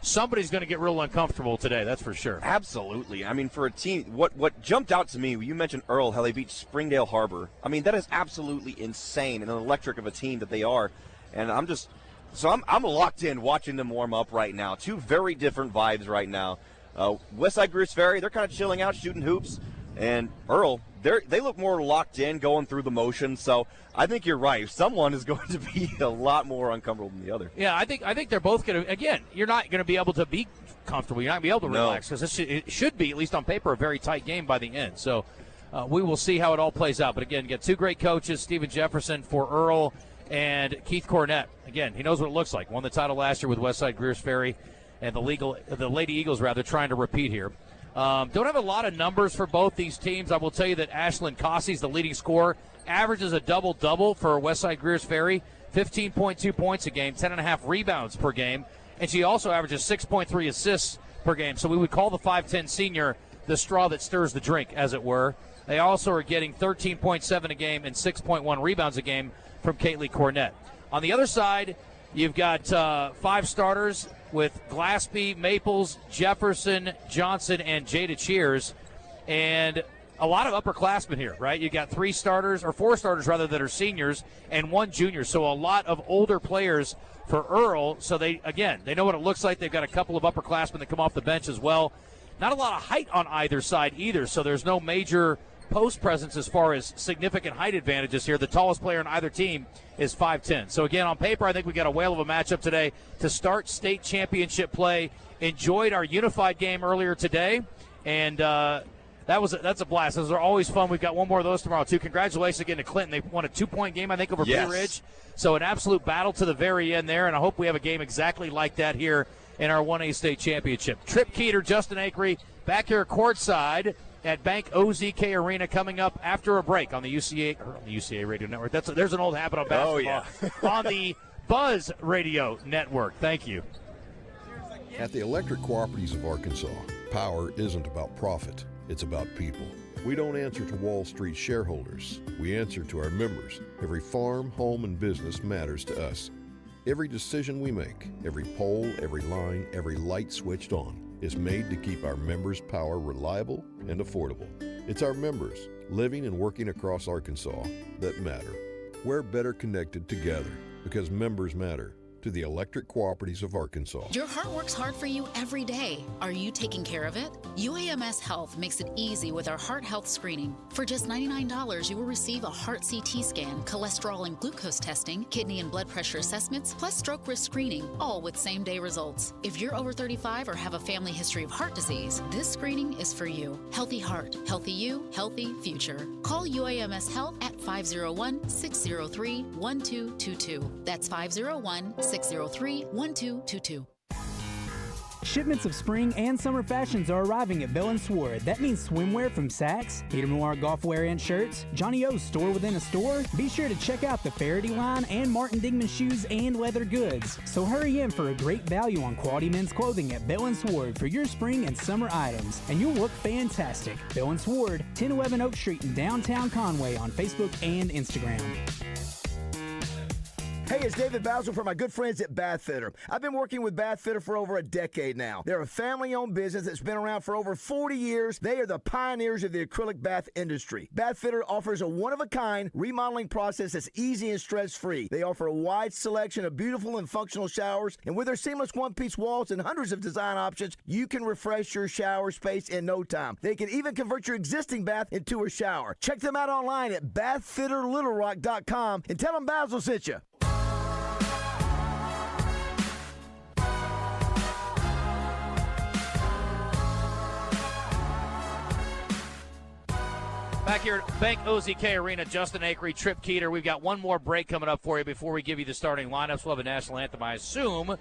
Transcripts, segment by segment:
somebody's going to get real uncomfortable today, that's for sure. Absolutely. I mean, for a team, what jumped out to me, you mentioned Earle, how they beat Springdale Harbor. I mean, that is absolutely insane and an electric of a team that they are. And I'm locked in watching them warm up right now. Two very different vibes right now. Westside Greers Ferry, they're kind of chilling out, shooting hoops. And Earle, they look more locked in, going through the motions. So I think you're right. Someone is going to be a lot more uncomfortable than the other. Yeah, I think they're both going to. Again, you're not going to be able to be comfortable. You're not going to be able to relax because it should be, at least on paper, a very tight game by the end. So we will see how it all plays out. But again, get two great coaches, Stephen Jefferson for Earle and Keith Cornett. Again, he knows what it looks like. Won the title last year with Westside Greers Ferry, and the Lady Eagles trying to repeat here. Don't have a lot of numbers for both these teams. I will tell you that Ashlyn Cossey's the leading scorer, averages a double-double for Westside Greers Ferry, 15.2 points a game, 10.5 rebounds per game, and she also averages 6.3 assists per game. So we would call the 5'10 senior the straw that stirs the drink, as it were. They also are getting 13.7 a game and 6.1 rebounds a game from Kaylee Cornett. On the other side, you've got 5 starters with Glaspie, Maples, Jefferson, Johnson, and Jada Cheers. And a lot of upperclassmen here, right? You got 4 starters that are seniors and 1 junior. So a lot of older players for Earle. So they know what it looks like. They've got a couple of upperclassmen that come off the bench as well. Not a lot of height on either side either, so there's no major post presence as far as significant height advantages here. The tallest player on either team is 5'10". So again, on paper, I think we got a whale of a matchup today to start state championship play. Enjoyed our unified game earlier today, and that's a blast. Those are always fun. We've got one more of those tomorrow too. Congratulations again to Clinton. They won a 2-point game, I think, over Blue Ridge. So an absolute battle to the very end there, and I hope we have a game exactly like that here in our 1A state championship. Trip Keeter, Justin Akery back here courtside at Bank OZK Arena coming up after a break on the UCA Radio Network. There's an old habit on basketball. Oh, yeah. On the Buzz Radio Network. Thank you. At the Electric Cooperatives of Arkansas, power isn't about profit, it's about people. We don't answer to Wall Street shareholders. We answer to our members. Every farm, home, and business matters to us. Every decision we make, every pole, every line, every light switched on is made to keep our members' power reliable and affordable. It's our members, living and working across Arkansas, that matter. We're better connected together because members matter. To the Electric Cooperatives of Arkansas. Your heart works hard for you every day. Are you taking care of it? UAMS Health makes it easy with our heart health screening. For just $99, you will receive a heart CT scan, cholesterol and glucose testing, kidney and blood pressure assessments, plus stroke risk screening, all with same-day results. If you're over 35 or have a family history of heart disease, this screening is for you. Healthy heart, healthy you, healthy future. Call UAMS Health at 501-603-1222. That's 501-603-1222. Shipments of spring and summer fashions are arriving at Bell & Sword. That means swimwear from Saks, Peter Millar golf wear and shirts, Johnny O's store within a store. Be sure to check out the Faraday line and Martin Dingman shoes and leather goods. So hurry in for a great value on quality men's clothing at Bell & Sword for your spring and summer items, and you'll look fantastic. Bell & Sword, 1011 Oak Street in downtown Conway on Facebook and Instagram. Hey, it's David Basil from my good friends at Bath Fitter. I've been working with Bath Fitter for over a decade now. They're a family-owned business that's been around for over 40 years. They are the pioneers of the acrylic bath industry. Bath Fitter offers a one-of-a-kind remodeling process that's easy and stress-free. They offer a wide selection of beautiful and functional showers, and with their seamless one-piece walls and hundreds of design options, you can refresh your shower space in no time. They can even convert your existing bath into a shower. Check them out online at bathfitterlittlerock.com and tell them Basil sent you. Back here at Bank OZK Arena, Justin Akery, Trip Keeter. We've got one more break coming up for you before we give you the starting lineups. We'll have a national anthem, I assume,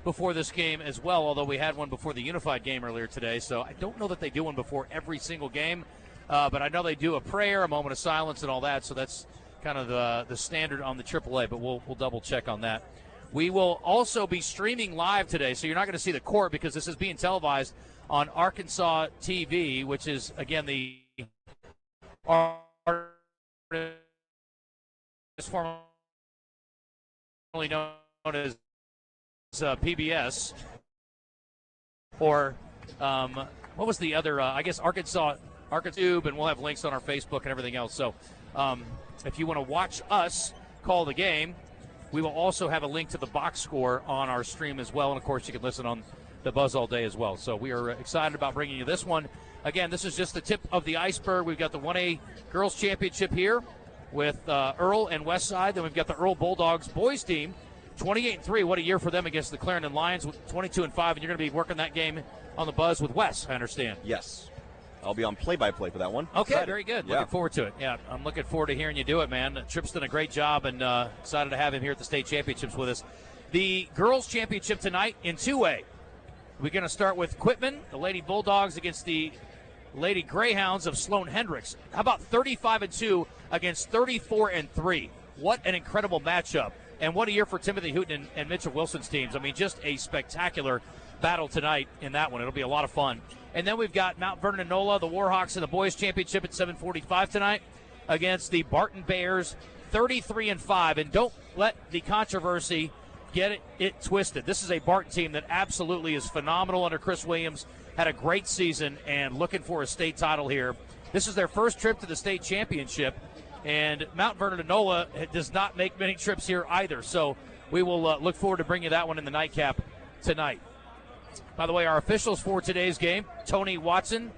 before this game as well, although we had one before the unified game earlier today. So I don't know that they do one before every single game, but I know they do a prayer, a moment of silence, and all that. So that's kind of the standard on the AAA, but we'll double-check on that. We will also be streaming live today, so you're not going to see the court because this is being televised on Arkansas TV, which is, again, the is formerly known as PBS. or what was the other? I guess Arkansas Tube, and we'll have links on our Facebook and everything else. So if you want to watch us call the game, we will also have a link to the box score on our stream as well. And, of course, you can listen on the Buzz all day as well. So we are excited about bringing you this one. Again, this is just the tip of the iceberg. We've got the 1A Girls Championship here with Earle and Westside. Then we've got the Earle Bulldogs boys team, 28-3. What a year for them against the Clarendon Lions with 22-5. And you're going to be working that game on the Buzz with Wes, I understand. Yes. I'll be on play-by-play for that one. Okay, excited. Very good. Yeah. Looking forward to it. Yeah, I'm looking forward to hearing you do it, man. Tripp's done a great job, and excited to have him here at the state championships with us. The girls' championship tonight in 2A. We're going to start with Quitman, the Lady Bulldogs against the Lady Greyhounds of Sloan Hendricks. How about 35-2 against 34-3? What an incredible matchup. And what a year for Timothy Hooten and Mitchell Wilson's teams. I mean, just a spectacular battle tonight in that one. It'll be a lot of fun. And then we've got Mount Vernon and NOLA, the Warhawks in the boys championship at 7:45 tonight against the Barton Bears, 33-5. And don't let the controversy get it twisted. This is a Barton team that absolutely is phenomenal under Chris Williams, had a great season, and looking for a state title here. This is their first trip to the state championship, and Mount Vernon and NOLA does not make many trips here either. So we will look forward to bringing that one in the nightcap tonight. By the way, our officials for today's game, Tony Watson,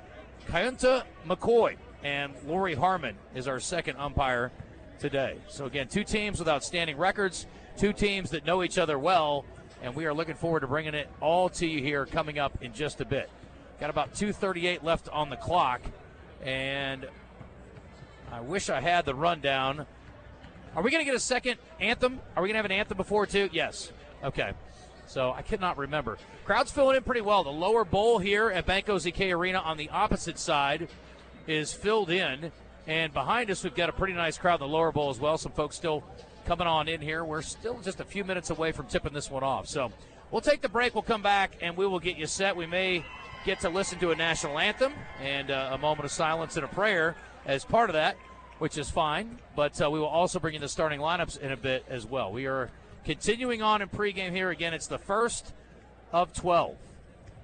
Kayunta McCoy, and Lori Harmon is our second umpire today. So, again, two teams with outstanding records, two teams that know each other well, and we are looking forward to bringing it all to you here coming up in just a bit. Got about 2:38 left on the clock, and I wish I had the rundown. Are we going to get a second anthem? Are we going to have an anthem before, too? Yes. Okay. So I cannot remember. Crowd's filling in pretty well. The lower bowl here at Banco ZK Arena on the opposite side is filled in. And behind us, we've got a pretty nice crowd in the lower bowl as well. Some folks still coming on in here. We're still just a few minutes away from tipping this one off. So we'll take the break. We'll come back, and we will get you set. We may get to listen to a national anthem and a moment of silence and a prayer as part of that, which is fine. But we will also bring you the starting lineups in a bit as well. We are continuing on in pregame here. Again, it's the first of 12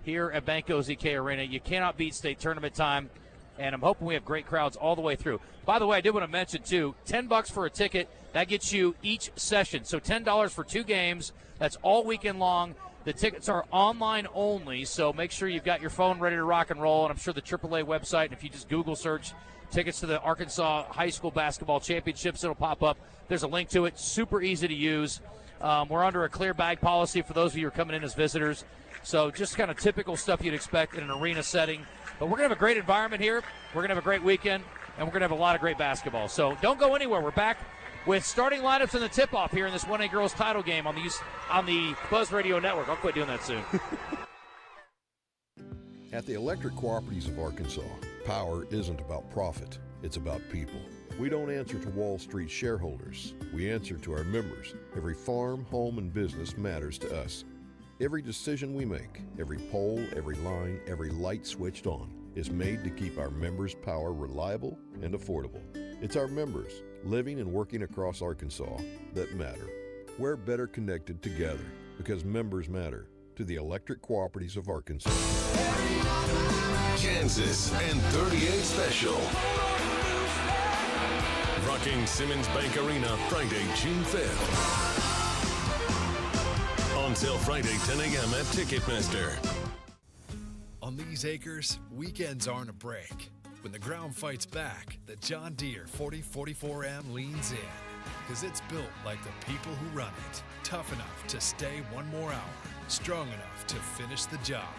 here at Banco ZK Arena. You cannot beat state tournament time, and I'm hoping we have great crowds all the way through. By the way, I did want to mention, too, $10 for a ticket. That gets you each session. So $10 for 2 games. That's all weekend long. The tickets are online only, so make sure you've got your phone ready to rock and roll. And I'm sure the AAA website, and if you just Google search tickets to the Arkansas High School Basketball Championships, it'll pop up. There's a link to it. Super easy to use. We're under a clear bag policy for those of you who are coming in as visitors. So just kind of typical stuff you'd expect in an arena setting. But we're going to have a great environment here. We're going to have a great weekend, and we're going to have a lot of great basketball. So don't go anywhere. We're back with starting lineups and the tip-off here in this 1A girls title game on the Buzz Radio Network. I'll quit doing that soon. At the electric cooperatives of Arkansas, power isn't about profit. It's about people. We don't answer to Wall Street shareholders. We answer to our members. Every farm, home, and business matters to us. Every decision we make, every pole, every line, every light switched on is made to keep our members' power reliable and affordable. It's our members, living and working across Arkansas, that matter. We're better connected together because members matter to the electric cooperatives of Arkansas. Kansas and 38 Special. Rocking Simmons Bank Arena Friday, June 5th. On sale Friday, 10 a.m. at Ticketmaster. On these acres, weekends aren't a break. When the ground fights back, the John Deere 4044M leans in. Because it's built like the people who run it. Tough enough to stay one more hour. Strong enough to finish the job.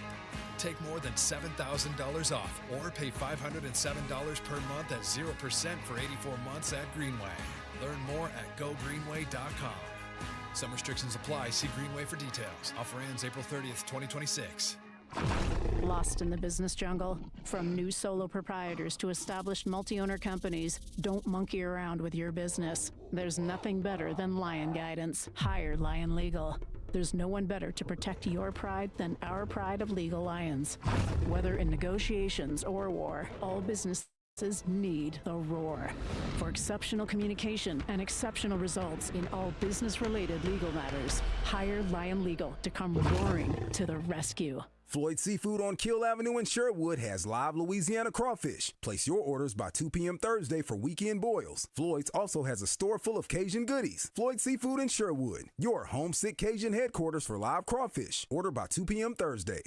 Take more than $7,000 off or pay $507 per month at 0% for 84 months at Greenway. Learn more at gogreenway.com. Some restrictions apply. See Greenway for details. Offer ends April 30th, 2026. Lost in the business jungle? From new solo proprietors to established multi-owner companies, don't monkey around with your business. There's nothing better than Lion Guidance. Hire Lion Legal. There's no one better to protect your pride than our pride of Legal Lions. Whether in negotiations or war, all businesses need the roar. For exceptional communication and exceptional results in all business-related legal matters, hire Lion Legal to come roaring to the rescue. Floyd Seafood on Kill Avenue in Sherwood has live Louisiana crawfish. Place your orders by 2 p.m. Thursday for weekend boils. Floyd's also has a store full of Cajun goodies. Floyd Seafood in Sherwood, your homesick Cajun headquarters for live crawfish. Order by 2 p.m. Thursday.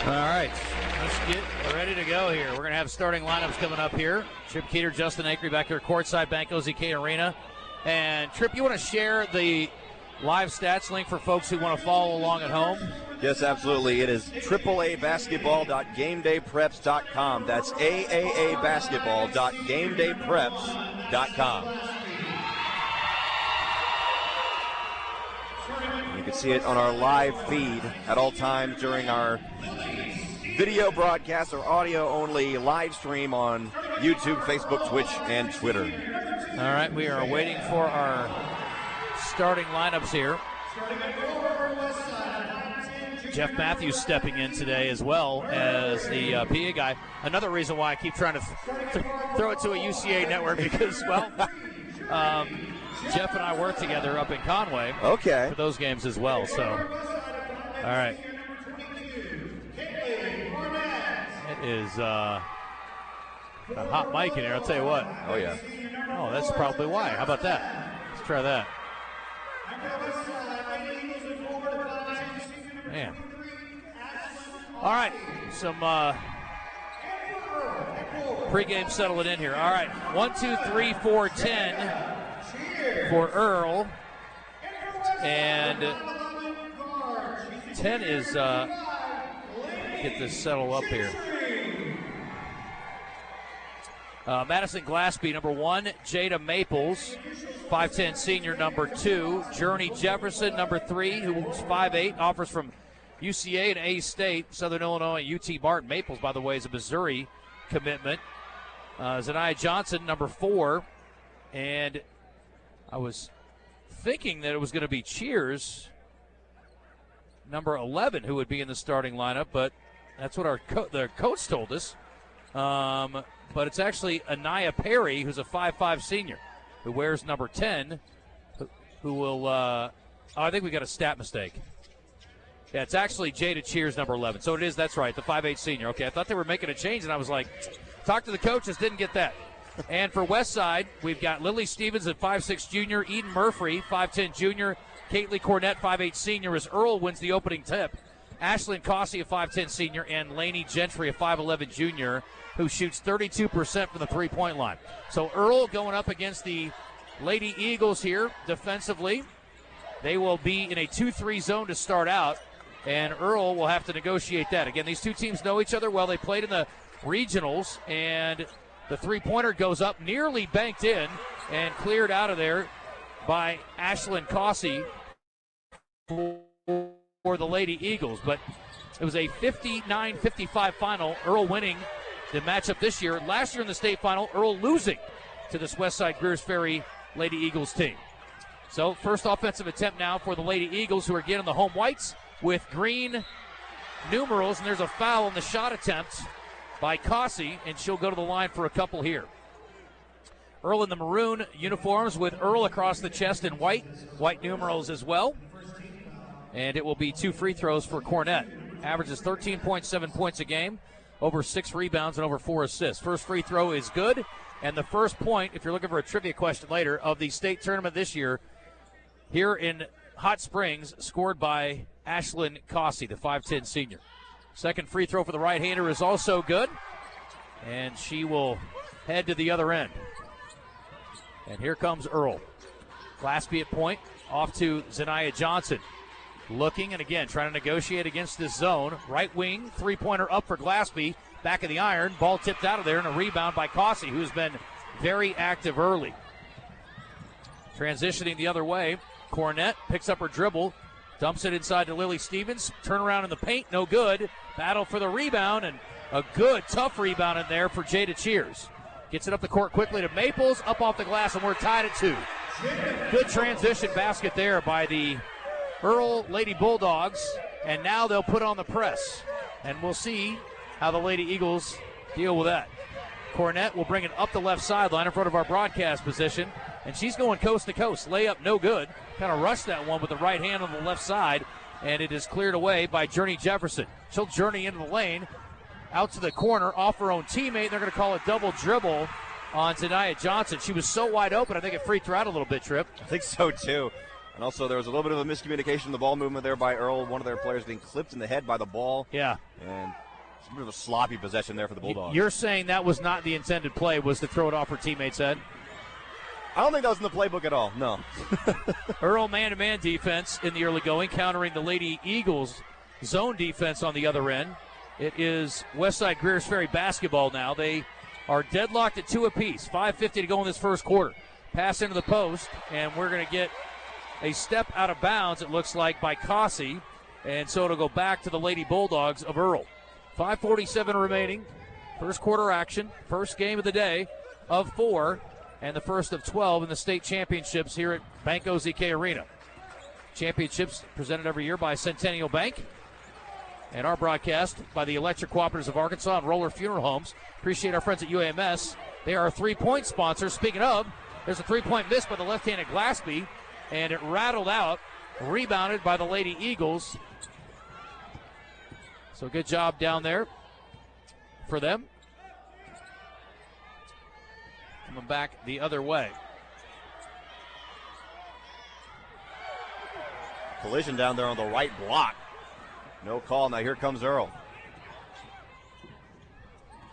All right, let's get ready to go here. We're going to have starting lineups coming up here. Trip Keeter, Justin Acree back here courtside, Bank OZK Arena. And Trip, you want to share the live stats link for folks who want to follow along at home? Yes, absolutely. It is AAAbasketball.gamedaypreps.com. That's AAAbasketball.gamedaypreps.com. You can see it on our live feed at all times during our video broadcast or audio-only live stream on YouTube, Facebook, Twitch, and Twitter. All right, we are waiting for our starting lineups here. Jeff Matthews stepping in today as well as the PA guy. Another reason why I keep trying to throw it to a UCA network because, well, Jeff and I work together up in Conway for those games as well. So, all right. It is a hot mic in here, I'll tell you what. Oh, yeah. Oh, that's probably why. How about that? Let's try that. Man. All right, some pregame settling in here. All right, 1, 2, 3, 4, 10 for Earle. And 10 is, get this settled up here. Madison Glaspie, number 1. Jada Maples, 5'10 senior, number 2. Journey Jefferson, number 3, who's 5'8, offers from UCA and A-State, Southern Illinois, UT Martin. Maples, by the way, is a Missouri commitment. Zaniah Johnson, number 4. And I was thinking that it was going to be Cheers, number 11, who would be in the starting lineup, but that's what the coach told us. But it's actually Anaya Perry, who's a 5'5 senior, who wears number 10, who will I think we got a stat mistake. Yeah, it's actually Jada Cheers, number 11. So it is, that's right, the 5'8 senior. Okay, I thought they were making a change, and I was like, talk to the coaches, didn't get that. And for Westside, we've got Lily Stevens at 5'6 junior, Eden Murphy, 5'10 junior, Caitlin Cornett, 5'8 senior, as Earle wins the opening tip. Ashlyn Cossey, a 5'10 senior, and Lainey Gentry, a 5'11 junior, who shoots 32% from the three-point line. So Earle going up against the Lady Eagles here defensively. They will be in a 2-3 zone to start out, and Earle will have to negotiate that. Again, these two teams know each other well. They played in the regionals, and the three-pointer goes up, nearly banked in, and cleared out of there by Ashlyn Cossey for the Lady Eagles. But it was a 59-55 final, Earle winning the matchup this year. Last year in the state final, Earle losing to this Westside Greers Ferry Lady Eagles team. So first offensive attempt now for the Lady Eagles, who are again in the home whites with green numerals, and there's a foul on the shot attempt by Cossey, and she'll go to the line for a couple here. Earle in the maroon uniforms with Earle across the chest in white numerals as well. And it will be 2 free throws for Cornett. Averages 13.7 points a game, over 6 rebounds and over 4 assists. First free throw is good, and the first point, if you're looking for a trivia question later, of the state tournament this year, here in Hot Springs, scored by Ashlyn Cossey, the 5'10 senior. Second free throw for the right-hander is also good, and she will head to the other end. And here comes Earle. Glaspie at point, off to Zaniah Johnson. Looking, and again, trying to negotiate against this zone. Right wing, three-pointer up for Glaspie. Back of the iron, ball tipped out of there, and a rebound by Cossey, who's been very active early. Transitioning the other way, Cornett picks up her dribble, dumps it inside to Lily Stevens. Turnaround in the paint, no good. Battle for the rebound, and a good, tough rebound in there for Jada Cheers. Gets it up the court quickly to Maples, up off the glass, and we're tied at 2. Good transition basket there by the Earle Lady Bulldogs, and now they'll put on the press. And we'll see how the Lady Eagles deal with that. Cornett will bring it up the left sideline in front of our broadcast position, and she's going coast to coast. Layup no good. Kind of rushed that one with the right hand on the left side, and it is cleared away by Journey Jefferson. She'll journey into the lane, out to the corner, off her own teammate. They're going to call a double dribble on Zaniah Johnson. She was so wide open, I think it freaked her out a little bit, Tripp. I think so, too. And also there was a little bit of a miscommunication in the ball movement there by Earle. One of their players getting clipped in the head by the ball. Yeah. And it's a bit of a sloppy possession there for the Bulldogs. You're saying that was not the intended play, was to throw it off her teammate's head? I don't think that was in the playbook at all, no. Earle man-to-man defense in the early going, countering the Lady Eagles zone defense on the other end. It is Westside Greers Ferry basketball now. They are deadlocked at 2 apiece. 5:50 to go in this first quarter. Pass into the post, and we're going to get a step out of bounds, it looks like, by Cossey. And so it'll go back to the Lady Bulldogs of Earle. 5:47 remaining. First quarter action. First game of the day of 4. And the first of 12 in the state championships here at Banco ZK Arena. Championships presented every year by Centennial Bank. And our broadcast by the Electric Cooperatives of Arkansas and Roller Funeral Homes. Appreciate our friends at UAMS. They are a 3-point sponsor. Speaking of, there's a 3-point miss by the left-handed Glaspie, and it rattled out, rebounded by the Lady Eagles. So good job down there for them. Coming back the other way. Collision down there on the right block. No call. Now here comes Earle.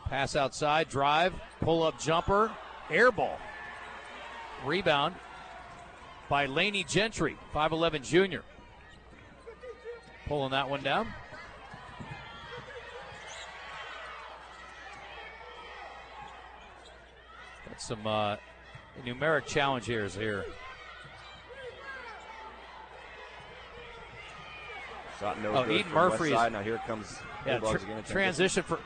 Pass outside, drive, pull-up jumper, air ball. Rebound by Laney Gentry, 5'11 junior. Pulling that one down. Got some numeric challenge here. Shot no good. Eden Murphy. Now here comes Bulldogs again. Transition for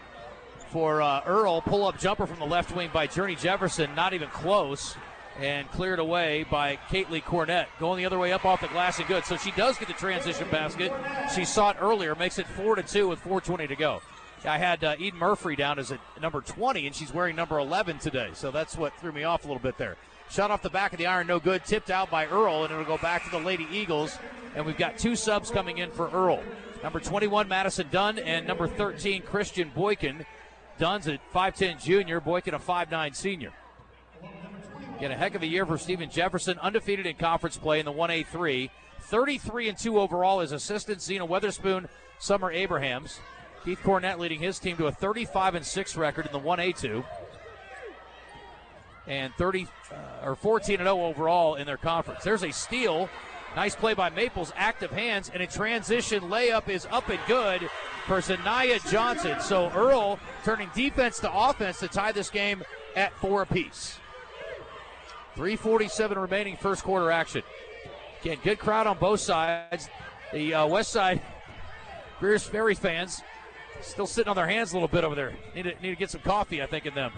Earle. Pull-up jumper from the left wing by Journey Jefferson. Not even close. And cleared away by Caitlin Cornett. Going the other way up off the glass and good. So she does get the transition basket. She saw it earlier. Makes it 4-2 with 4:20 to go. I had Eden Murphy down as a number 20, and she's wearing number 11 today. So that's what threw me off a little bit there. Shot off the back of the iron, no good. Tipped out by Earle, and it'll go back to the Lady Eagles. And we've got 2 subs coming in for Earle. Number 21, Madison Dunn, and number 13, Christian Boykin. Dunn's a 5'10 junior, Boykin a 5'9 senior. Get a heck of a year for Stephen Jefferson, undefeated in conference play in the 1A3. 33-2 overall as assistant. Zena Weatherspoon, Summer Abrahams. Keith Cornett leading his team to a 35-6 record in the 1A2. And 14-0 overall in their conference. There's a steal. Nice play by Maples, active hands, and a transition layup is up and good for Zaniah Johnson. So Earle turning defense to offense to tie this game at 4 apiece. 3:47 remaining first quarter action. Again, good crowd on both sides. The west side Greers Ferry fans still sitting on their hands a little bit over there. Need to get some coffee, I think, in them.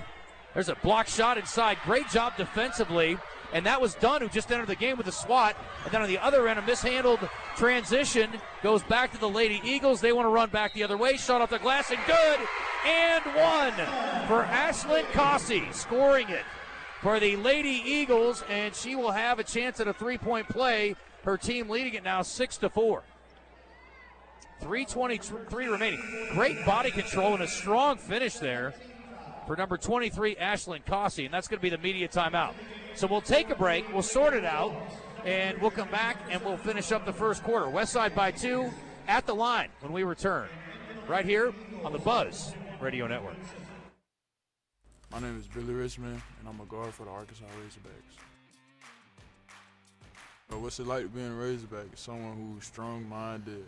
There's a block shot inside. Great job defensively. And that was Dunn, who just entered the game with a swat. And then on the other end, a mishandled transition goes back to the Lady Eagles. They want to run back the other way. Shot off the glass and good. And one for Ashlyn Cossey, scoring it for the Lady Eagles. And she will have a chance at a three-point play. Her team leading it now 6-4. 3:23 remaining. Great body control and a strong finish there for number 23, Ashlyn Cossey. And that's going to be the media timeout. So we'll take a break, we'll sort it out, and we'll come back and we'll finish up the first quarter. Westside by 2 at the line when we return. Right here on the Buzz Radio Network. My name is Billy Richmond, and I'm a guard for the Arkansas Razorbacks. What's it like being a Razorback? Someone who's strong-minded,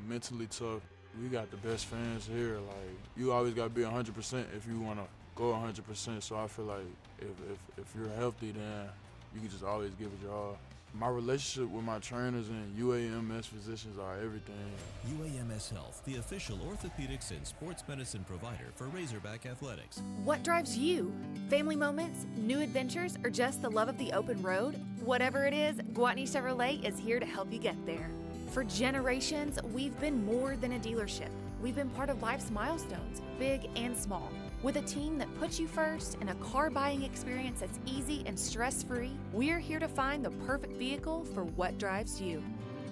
mentally tough. We got the best fans here. Like, you always got to be 100% if you want to go 100%. So I feel like if you're healthy, then you can just always give it your all. My relationship with my trainers and UAMS physicians are everything. UAMS Health, the official orthopedics and sports medicine provider for Razorback Athletics. What drives you? Family moments, new adventures, or just the love of the open road? Whatever it is, Gwatney Chevrolet is here to help you get there. For generations, we've been more than a dealership. We've been part of life's milestones, big and small. With a team that puts you first and a car buying experience that's easy and stress-free, we're here to find the perfect vehicle for what drives you.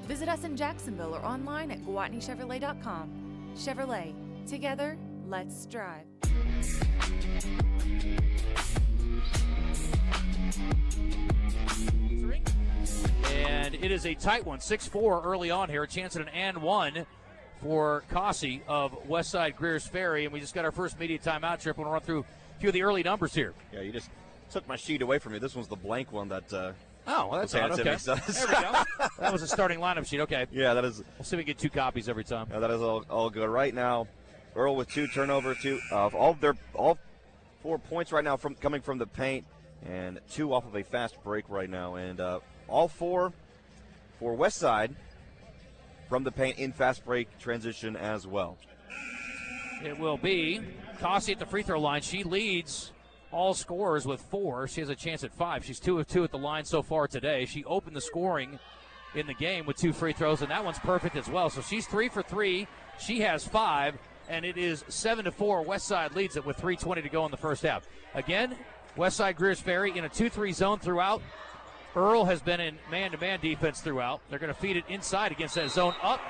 Visit us in Jacksonville or online at GwatneyChevrolet.com. Chevrolet, together, let's drive. And it is a tight one, 6-4 early on here. A chance at an and one for Cossey of Westside Greers Ferry. And we just got our first media timeout. Trip. We'll run through a few of the early numbers here. Yeah, you just took my sheet away from me. This one's the blank one that. Oh, well, that's odd. Okay. So there we go. That was a starting lineup sheet. Okay. Yeah, that is. We'll see if we get 2 copies every time. Yeah, that is all good. Right now, Earle with 2 turnovers, all 4 points right now coming from the paint, and 2 off of a fast break right now, and all 4 for Westside from the paint in fast break transition as well. It will be Cossey at the free throw line. She leads all scorers with 4. She has a chance at 5. She's 2 of 2 at the line so far today. She opened the scoring in the game with 2 free throws, and that one's perfect as well. So she's 3 for 3. She has 5, and it is 7-4. Westside leads it with 3:20 to go in the first half. Again, Westside Greers Ferry in a 2-3 zone throughout. Earle has been in man-to-man defense throughout. They're going to feed it inside against that zone up.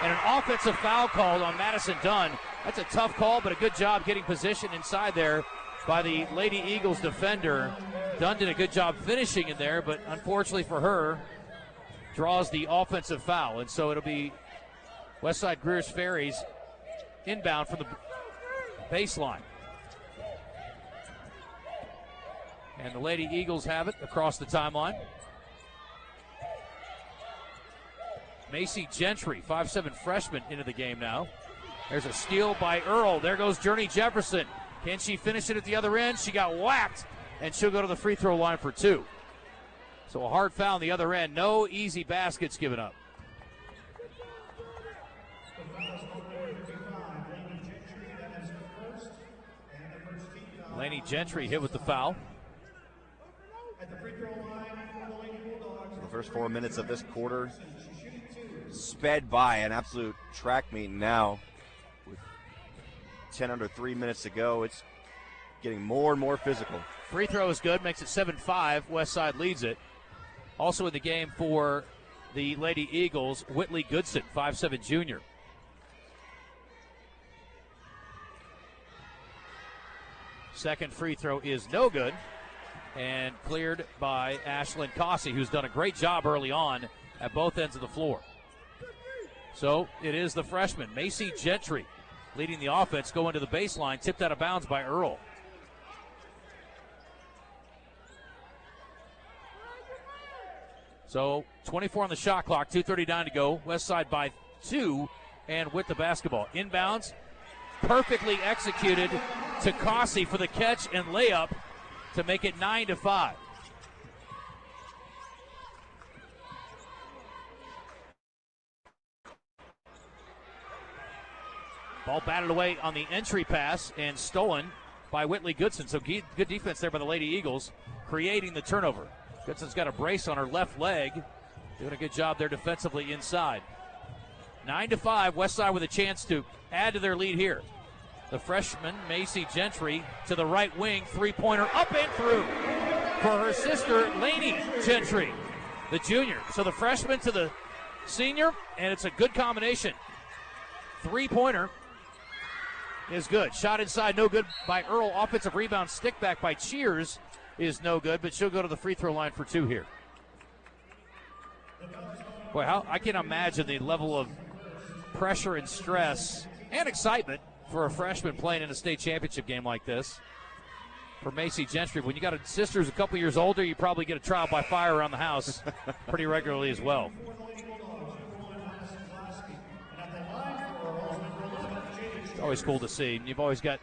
And an offensive foul called on Madison Dunn. That's a tough call, but a good job getting position inside there by the Lady Eagles defender. Dunn did a good job finishing in there, but unfortunately for her, draws the offensive foul. And so it'll be Westside Greers Ferry's inbound from the baseline. And the Lady Eagles have it across the timeline. Macy Gentry, 5'7" freshman, into the game now. There's a steal by Earle. There goes Journey Jefferson. Can she finish it at the other end? She got whacked, and she'll go to the free throw line for 2. So a hard foul on the other end. No easy baskets given up. Laney Gentry hit with the foul. The first 4 minutes of this quarter sped by, an absolute track meet now. With 10 under 3 minutes to go, it's getting more and more physical. Free throw is good, makes it 7-5. Westside leads it. Also in the game for the Lady Eagles, Whitley Goodson, 5'7" junior. Second free throw is no good, and cleared by Ashlyn Cossey, who's done a great job early on at both ends of the floor. So it is the freshman, Macy Gentry, leading the offense, going to the baseline, tipped out of bounds by Earle. So 24 on the shot clock, 2:39 to go. Westside by 2, and with the basketball. Inbounds, perfectly executed to Cossey for the catch and layup to make it 9-5. Ball batted away on the entry pass and stolen by Whitley Goodson. So good defense there by the Lady Eagles, creating the turnover. Goodson's got a brace on her left leg, doing a good job there defensively inside. 9-5, Westside with a chance to add to their lead here. The freshman, Macy Gentry, to the right wing, three-pointer up and through for her sister, Lainey Gentry, the junior. So the freshman to the senior, and it's a good combination. Three-pointer is good. Shot inside, no good by Earle. Offensive rebound, stick back by Cheers is no good, but she'll go to the free throw line for two here. Boy, I can imagine the level of pressure and stress and excitement for a freshman playing in a state championship game like this. For Macy Gentry, when you got a sister who's a couple years older, you probably get a trial by fire around the house pretty regularly as well. It's always cool to see. You've always got,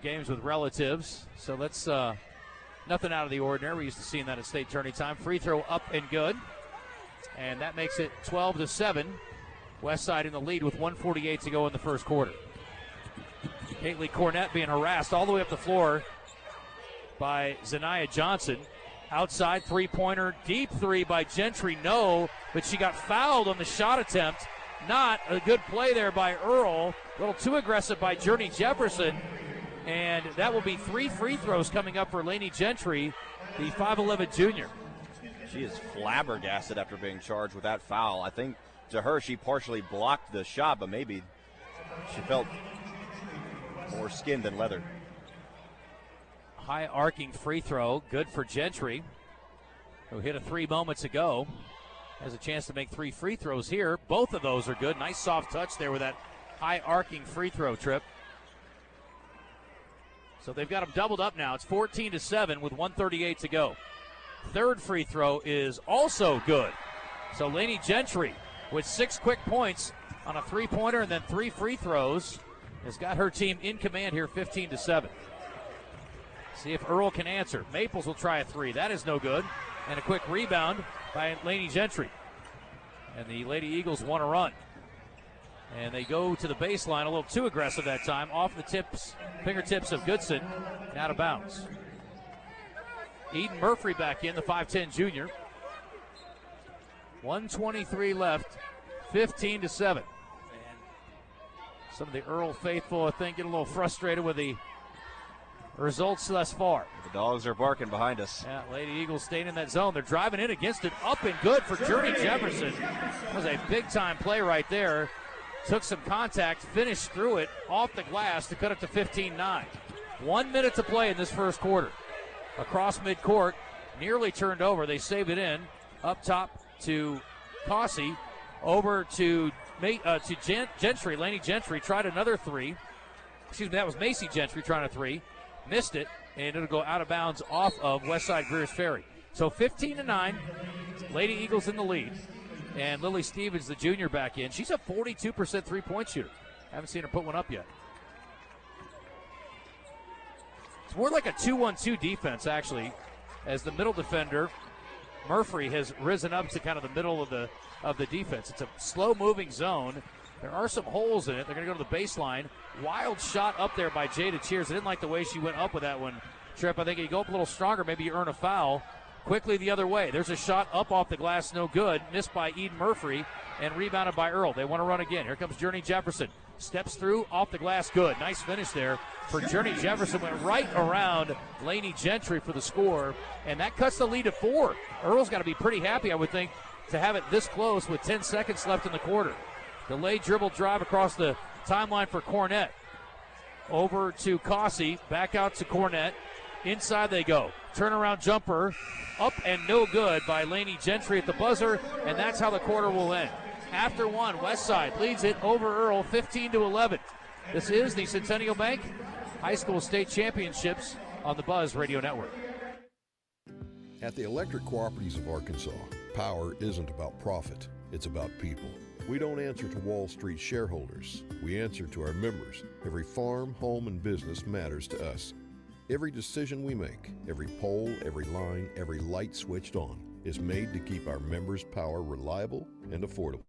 games with relatives. So that's nothing out of the ordinary. We're used to seeing that at state tourney time. Free throw up and good. And that makes it 12-7. Westside in the lead with 1:48 to go in the first quarter. Caitlin Cornett being harassed all the way up the floor by Zanaya Johnson. Outside three-pointer, deep three by Gentry, no, but she got fouled on the shot attempt. Not a good play there by Earle. A little too aggressive by Journey Jefferson. And that will be 3 free throws coming up for Lainey Gentry, the 5'11 junior. She is flabbergasted after being charged with that foul. I think to her, she partially blocked the shot, but maybe she felt more skin than leather. High arcing free throw, good for Gentry, who hit a 3 moments ago. Has a chance to make 3 free throws here. Both of those are good. Nice soft touch there with that high arcing free throw trip. So they've got them doubled up now. It's 14-7 with 1:38 to go. Third free throw is also good. So Lainey Gentry with 6 quick points on a 3-pointer and then 3 free throws has got her team in command here, 15-7. See if Earle can answer. Maples will try a 3. That is no good. And a quick rebound by Lainey Gentry. And the Lady Eagles want to run. And they go to the baseline a little too aggressive that time. Off the fingertips of Goodson. Out of bounds. Eden Murphy back in, the 5'10 junior. 1:23 left, 15-7. And some of the Earle faithful, I think, get a little frustrated with the results thus far. The dogs are barking behind us. Yeah, Lady Eagles staying in that zone. They're driving in against it. Up and good for Journey Jefferson. That was a big-time play right there. Took some contact, finished through it, off the glass to cut it to 15-9. 1 minute to play in this first quarter. Across midcourt, nearly turned over. They save it in. Up top to Cossey. Over to Gentry. Lainey Gentry tried another 3. Excuse me, that was Macy Gentry trying a 3. Missed it, and it'll go out of bounds off of Westside Greers Ferry. So 15-9. Lady Eagles in the lead. And Lily Stevens, the junior, back in. She's a 42% three-point shooter. Haven't seen her put one up yet. It's more like a 2-1-2 defense, actually, as the middle defender, Murphy, has risen up to kind of the middle of the defense. It's a slow-moving zone. There are some holes in it. They're going to go to the baseline. Wild shot up there by Jada Cheers. I didn't like the way she went up with that one, Tripp. I think if you go up a little stronger, maybe you earn a foul. Quickly the other way. There's a shot up off the glass, no good. Missed by Eden Murphy and rebounded by Earle. They want to run again. Here comes Journey Jefferson. Steps through, off the glass, good. Nice finish there for Journey Jefferson. Went right around Lainey Gentry for the score, and that cuts the lead to 4. Earle's got to be pretty happy, I would think, to have it this close with 10 seconds left in the quarter. Delayed dribble drive across the timeline for Cornett. Over to Cossey, back out to Cornett. Inside they go. Turnaround jumper, up and no good by Lainey Gentry at the buzzer, and that's how the quarter will end. After 1, Westside leads it over Earle, 15-11. This is the Centennial Bank High School State Championships on the Buzz Radio Network. At the Electric Cooperatives of Arkansas, power isn't about profit, it's about people. We don't answer to Wall Street shareholders. We answer to our members. Every farm, home, and business matters to us. Every decision we make, every pole, every line, every light switched on is made to keep our members' power reliable and affordable.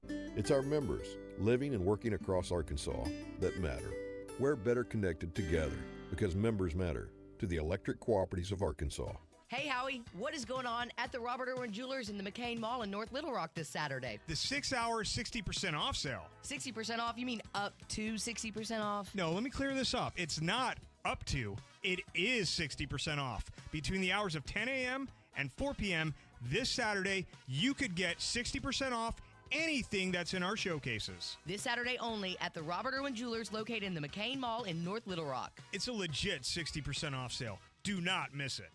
It's our members, living and working across Arkansas, that matter. We're better connected together. because members matter. To the Electric Cooperatives of Arkansas. Hey, Howie, what is going on at the Robert Irwin Jewelers in the McCain Mall in North Little Rock this Saturday? The 6-hour 60% off sale. 60% off? You mean up to 60% off? No, let me clear this up. It's not up to. It is 60% off. Between the hours of 10 a.m. and 4 p.m. this Saturday, you could get 60% off anything that's in our showcases. This Saturday only at the Robert Irwin Jewelers located in the McCain Mall in North Little Rock. It's a legit 60% off sale. Do not miss it.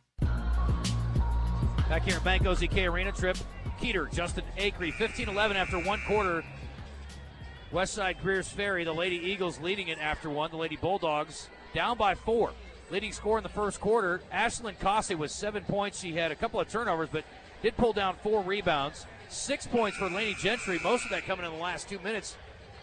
Back here in Banco ZK Arena, Trip Keeter, Justin Acree, 15-11 after one quarter. Westside Greers Ferry, the Lady Eagles leading it after one. The Lady Bulldogs down by 4. Leading scorer in the first quarter, Ashlyn Cossey with 7 points. She had a couple of turnovers, but did pull down 4 rebounds. 6 points for Laney Gentry, most of that coming in the last 2 minutes.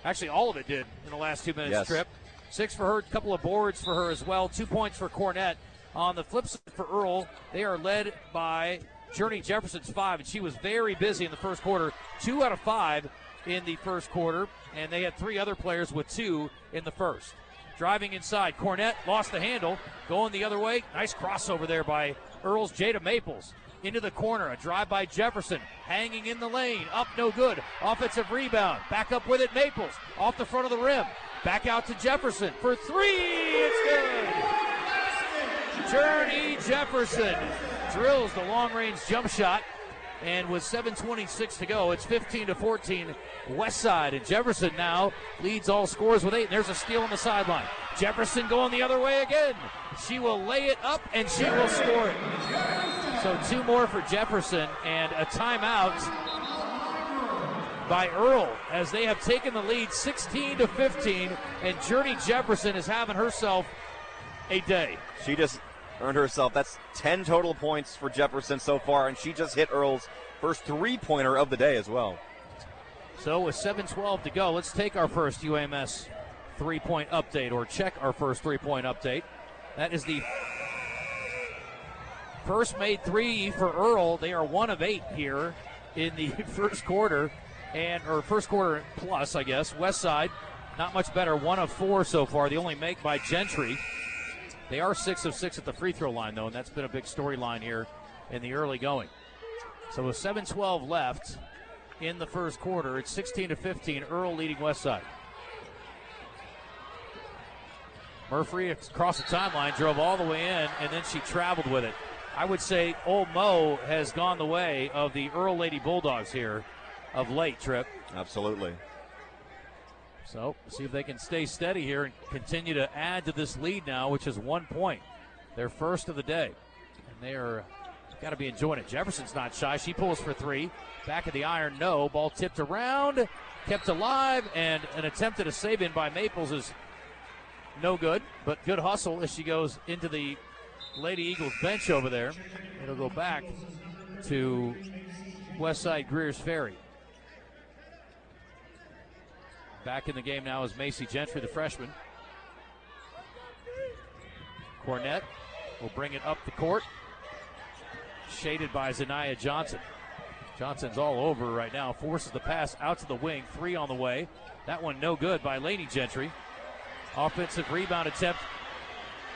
Actually, all of it did in the last 2 minutes, yes. Trip. 6 for her, a couple of boards for her as well. 2 points for Cornett. On the flip side for Earle, they are led by Journey Jefferson's 5, and she was very busy in the first quarter. 2 out of 5 in the first quarter, and they had 3 other players with 2 in the first. Driving inside, Cornett lost the handle, going the other way. Nice crossover there by Earle's Jada Maples. Into the corner, a drive by Jefferson, hanging in the lane, up no good. Offensive rebound, back up with it, Maples, off the front of the rim. Back out to Jefferson for 3, it's good. Journey Jefferson drills the long-range jump shot, and with 7:26 to go, it's 15-14 Westside, and Jefferson now leads all scorers with 8. And there's a steal on the sideline. Jefferson going the other way again. She will lay it up, and she will score it. So 2 more for Jefferson, and a timeout by Earle as they have taken the lead 16-15, and Journey Jefferson is having herself a day. She just earned herself. That's 10 total points for Jefferson so far, and she just hit Earle's first 3-pointer of the day as well. So with 7:12 to go, let's take our first UAMS 3-point update, or check our first 3-point update. That is the first made 3 for Earle. They are 1 of 8 here in the first quarter, or first quarter plus, I guess. Westside, not much better, 1 of 4 so far. The only make by Gentry. They are 6 of 6 at the free throw line, though, and that's been a big storyline here in the early going. So with 7:12 left in the first quarter, it's 16-15, Earle leading Westside. Murphy across the timeline, drove all the way in, and then she traveled with it. I would say Old Mo has gone the way of the Earle Lady Bulldogs here of late, Trip. Absolutely. So see if they can stay steady here and continue to add to this lead now, which is 1 point. Their first of the day. And they are got to be enjoying it. Jefferson's not shy. She pulls for 3. Back of the iron, no. Ball tipped around, kept alive, and an attempt at a save-in by Maples is no good. But good hustle as she goes into the Lady Eagles bench over there. It'll go back to Westside Greers Ferry. Back in the game now is Macy Gentry, the freshman. Cornett will bring it up the court. Shaded by Zanaya Johnson. Johnson's all over right now. Forces the pass out to the wing. 3 on the way. That one no good by Laney Gentry. Offensive rebound attempt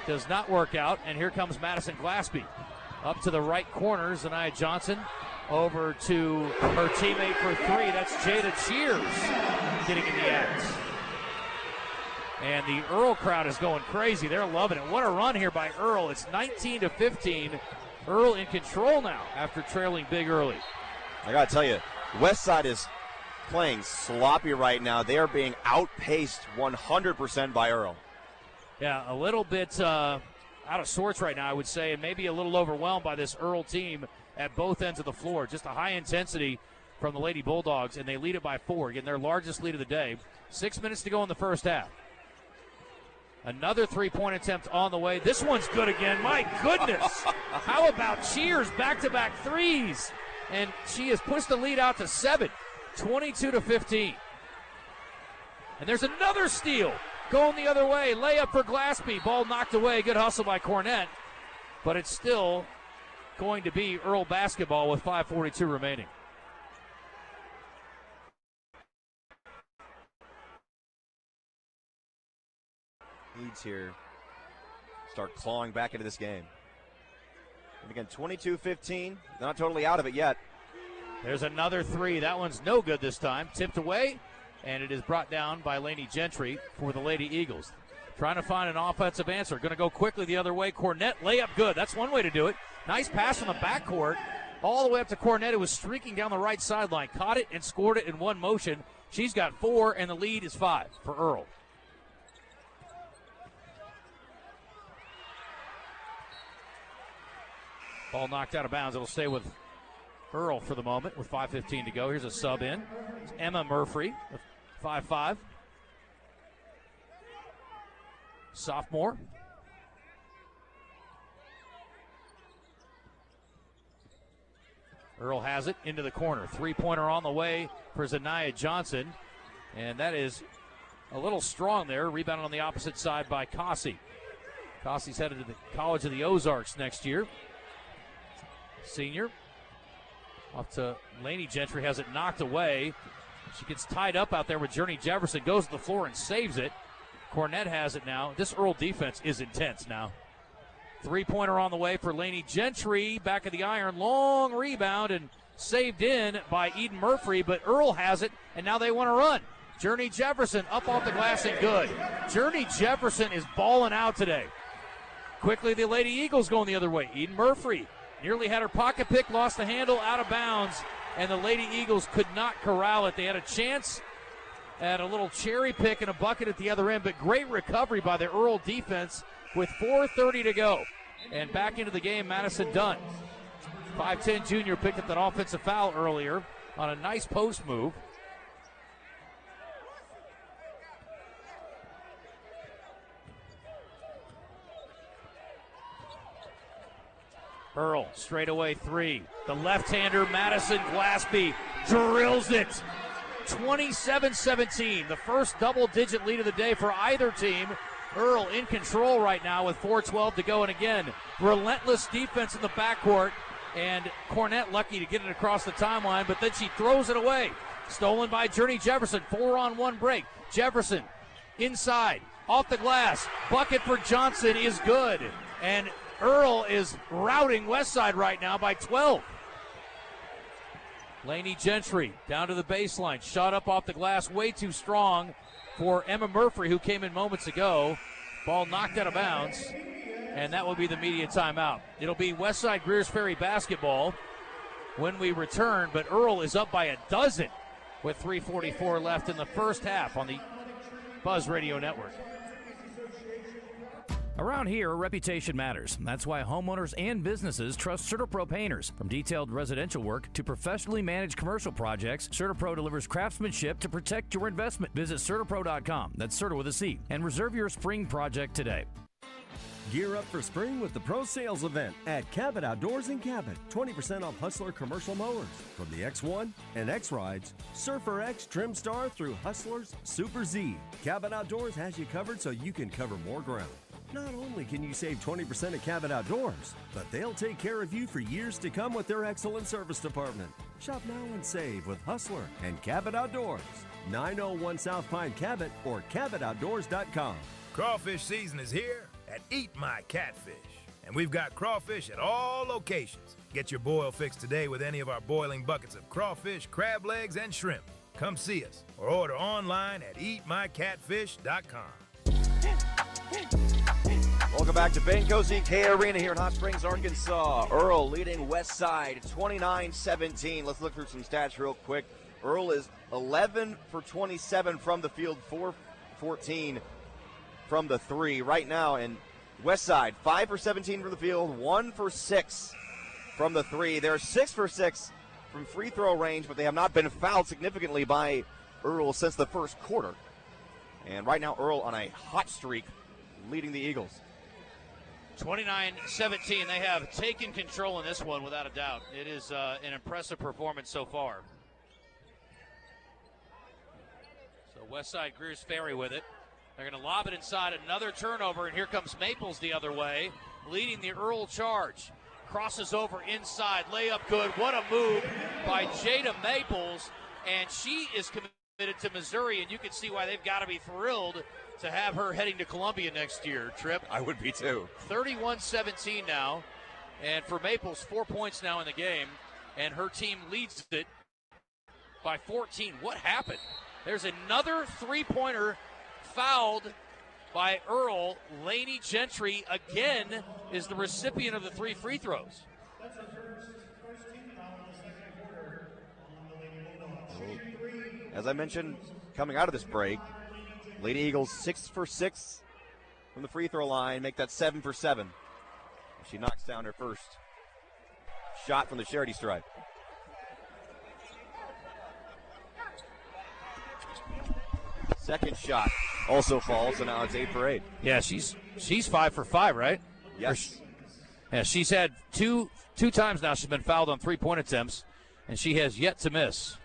does not work out. And here comes Madison Glaspie. Up to the right corner. Zanaya Johnson over to her teammate for 3. That's Jada Cheers getting in the act. And the Earle crowd is going crazy. They're loving it. What a run here by Earle. It's 19-15. Earle in control now after trailing big early. I got to tell you, Westside is playing sloppy right now. They are being outpaced 100% by Earle. Yeah, a little bit out of sorts right now, I would say, and maybe a little overwhelmed by this Earle team at both ends of the floor. Just a high intensity from the Lady Bulldogs, and they lead it by 4. Again, their largest lead of the day. 6 minutes to go in the first half. Another 3-point attempt on the way. This one's good again. My goodness. How about Cheers? Back-to-back threes. And she has pushed the lead out to 7, 22-15. And there's another steal going the other way. Layup for Glaspie. Ball knocked away. Good hustle by Cornett. But it's still going to be Earle basketball with 5:42 remaining. Leads here. start clawing back into this game. And again, 22-15. They're not totally out of it yet. There's another three. That one's no good this time. Tipped away, and it is brought down by Laney Gentry for the Lady Eagles. Trying to find an offensive answer. Going to go quickly the other way. Cornett, layup good. That's one way to do it. Nice pass from the backcourt all the way up to Cornett, who was streaking down the right sideline. Caught it and scored it in one motion. She's got 4, and the lead is 5 for Earle. Ball knocked out of bounds. It'll stay with Earle for the moment with 5:15 to go. Here's a sub in. It's Emma Murphy, 5'5". Sophomore. Earle has it into the corner. Three-pointer on the way for Zanaya Johnson. And that is a little strong there. Rebounded on the opposite side by Cossey. Cossey's headed to the College of the Ozarks next year. Senior. Off to Laney Gentry, has it knocked away. She gets tied up out there with Journey Jefferson, goes to the floor and saves it. Cornett has it now. This Earle defense is intense now. Three-pointer on the way for Laney Gentry. Back of the iron, long rebound and saved in by Eden Murphy, but Earle has it, and now they want to run. Journey Jefferson up off the glass and good. Journey Jefferson is balling out today. Quickly, the Lady Eagles going the other way. Eden Murphy nearly had her pocket pick, lost the handle, out of bounds, and the Lady Eagles could not corral it. They had a chance at a little cherry pick and a bucket at the other end, but great recovery by the Earle defense with 4:30 to go. And back into the game, Madison Dunn. 5'10" junior picked up that offensive foul earlier on a nice post move. Earle, straightaway three. The left-hander, Madison Glaspie, drills it. 27-17, the first double-digit lead of the day for either team. Earle in control right now with 4:12 to go. And again, relentless defense in the backcourt. And Cornett lucky to get it across the timeline, but then she throws it away. Stolen by Journey Jefferson. 4-on-1 break. Jefferson inside, off the glass. Bucket for Johnson is good. And Earle is routing Westside right now by 12. Laney Gentry down to the baseline. Shot up off the glass, way too strong for Emma Murphy, who came in moments ago. Ball knocked out of bounds, and that will be the media timeout. It'll be Westside Greers Ferry basketball when we return, but Earle is up by a dozen with 3:44 left in the first half on the Buzz Radio Network. Around here, reputation matters. That's why homeowners and businesses trust CertaPro painters. From detailed residential work to professionally managed commercial projects, CertaPro delivers craftsmanship to protect your investment. Visit CertaPro.com, that's Certa with a C, and reserve your spring project today. Gear up for spring with the Pro Sales event at Cabot Outdoors in Cabot. 20% off Hustler commercial mowers. From the X1 and X-Rides, Surfer X, Trim Star through Hustler's Super Z. Cabot Outdoors has you covered so you can cover more ground. Not only can you save 20% at Cabot Outdoors, but they'll take care of you for years to come with their excellent service department. Shop now and save with Hustler and Cabot Outdoors. 901 South Pine Cabot or CabotOutdoors.com. Crawfish season is here at Eat My Catfish. And we've got crawfish at all locations. Get your boil fix today with any of our boiling buckets of crawfish, crab legs, and shrimp. Come see us or order online at eatmycatfish.com. Welcome back to Banco ZK Arena here in Hot Springs, Arkansas. Earle leading Westside 29-17. Let's look through some stats real quick. Earle is 11 for 27 from the field, 4-14 from the three right now. And Westside 5 for 17 from the field, 1 for 6 from the three. They're 6 for 6 from free throw range, but they have not been fouled significantly by Earle since the first quarter. And right now Earle on a hot streak, leading the Eagles. 29-17. They have taken control in this one without a doubt. It is an impressive performance so far. So Westside Greers Ferry with it. They're going to lob it inside. Another turnover, and here comes Maples the other way, leading the Earle charge. Crosses over inside. Layup good. What a move by Jada Maples. And she is committed To Missouri, and you can see why they've got to be thrilled to have her heading to Columbia next year. Tripp. I would be too. 31-17 now, and for Maples, 4 points now in the game, and her team leads it by 14. What happened? There's another three-pointer fouled by Earle. Laney Gentry again is the recipient of the 3 free throws. As I mentioned, coming out of this break, Lady Eagles 6 for 6 from the free throw line, make that 7 for 7. She knocks down her first shot from the charity stripe. Second shot also falls, so now it's 8 for 8. Yeah, she's 5 for 5, right? Yes. Yeah, she's had two times now she's been fouled on 3-point attempts, and she has yet to miss.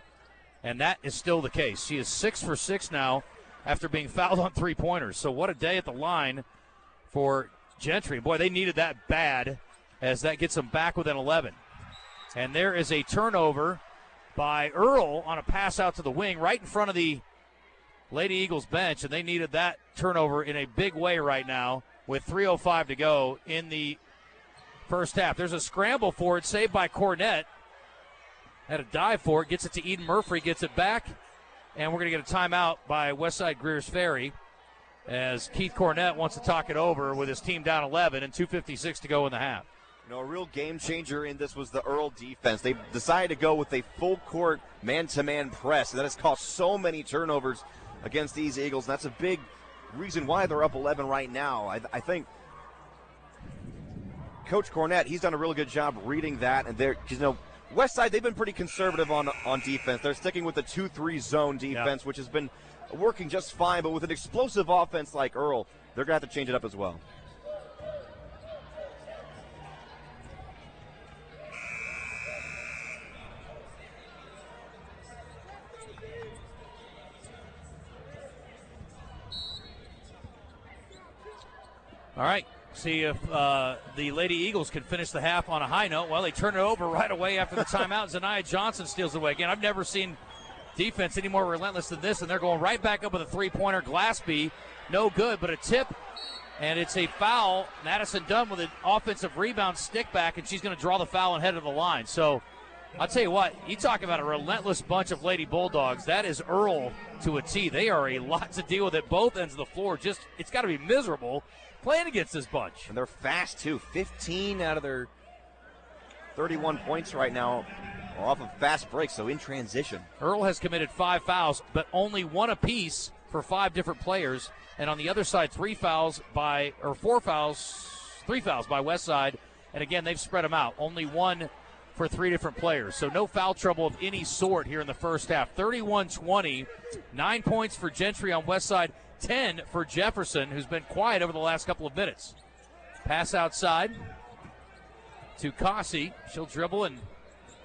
And that is still the case. She is 6 for 6 now after being fouled on 3-pointers. So what a day at the line for Gentry. Boy, they needed that bad, as that gets them back within 11. And there is a turnover by Earle on a pass out to the wing right in front of the Lady Eagles bench, and they needed that turnover in a big way right now with 3:05 to go in the first half. There's a scramble for it, saved by Cornett. Had a dive for it, gets it to Eden Murphy, gets it back, and we're going to get a timeout by Westside Greers Ferry as Keith Cornett wants to talk it over with his team down 11 and 2:56 to go in the half. You know, a real game changer in this was the Earle defense. They decided to go with a full-court man-to-man press, and that has caused so many turnovers against these Eagles, and that's a big reason why they're up 11 right now. I think Coach Cornett, he's done a really good job reading that, and they're, you know, Westside, they've been pretty conservative on defense. They're sticking with the 2-3 zone defense, which has been working just fine. But with an explosive offense like Earle, they're going to have to change it up as well. All right. See if the Lady Eagles can finish the half on a high note. Well, they turn it over right away after the timeout. Zaniah Johnson steals it away. Again, I've never seen defense any more relentless than this, and they're going right back up with a three-pointer. Glaspie, no good, but a tip, and it's a foul. Madison Dunn with an offensive rebound stick back, and she's going to draw the foul and head to the line. So I'll tell you what, you talk about a relentless bunch of Lady Bulldogs. That is Earle to a T. They are a lot to deal with at both ends of the floor. Just, it's got to be miserable playing against this bunch. And they're fast, too. 15 out of their 31 points right now are off of fast breaks, so in transition. Earle has committed 5 fouls, but only 1 apiece for 5 different players. And on the other side, 3 fouls by Westside. And again, they've spread them out. Only 1 for 3 different players. So no foul trouble of any sort here in the first half. 31-20, 9 points for Gentry on Westside. 10 for Jefferson, who's been quiet over the last couple of minutes. Pass outside to Cossey. She'll dribble and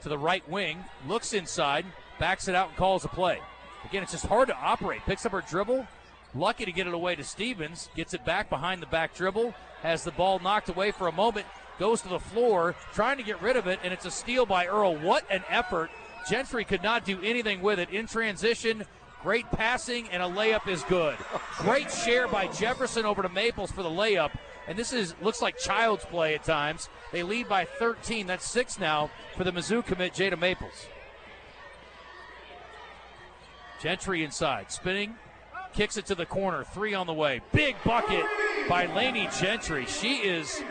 to the right wing. Looks inside, backs it out and calls a play. Again, it's just hard to operate. Picks up her dribble. Lucky to get it away to Stevens. Gets it back behind the back dribble. Has the ball knocked away for a moment. Goes to the floor, trying to get rid of it, and it's a steal by Earle. What an effort. Gentry could not do anything with it. In transition, great passing, and a layup is good. Great share by Jefferson over to Maples for the layup. And this looks like child's play at times. They lead by 13. That's 6 now for the Mizzou commit, Jada Maples. Gentry inside, spinning, kicks it to the corner. 3 on the way. Big bucket by Laney Gentry. She is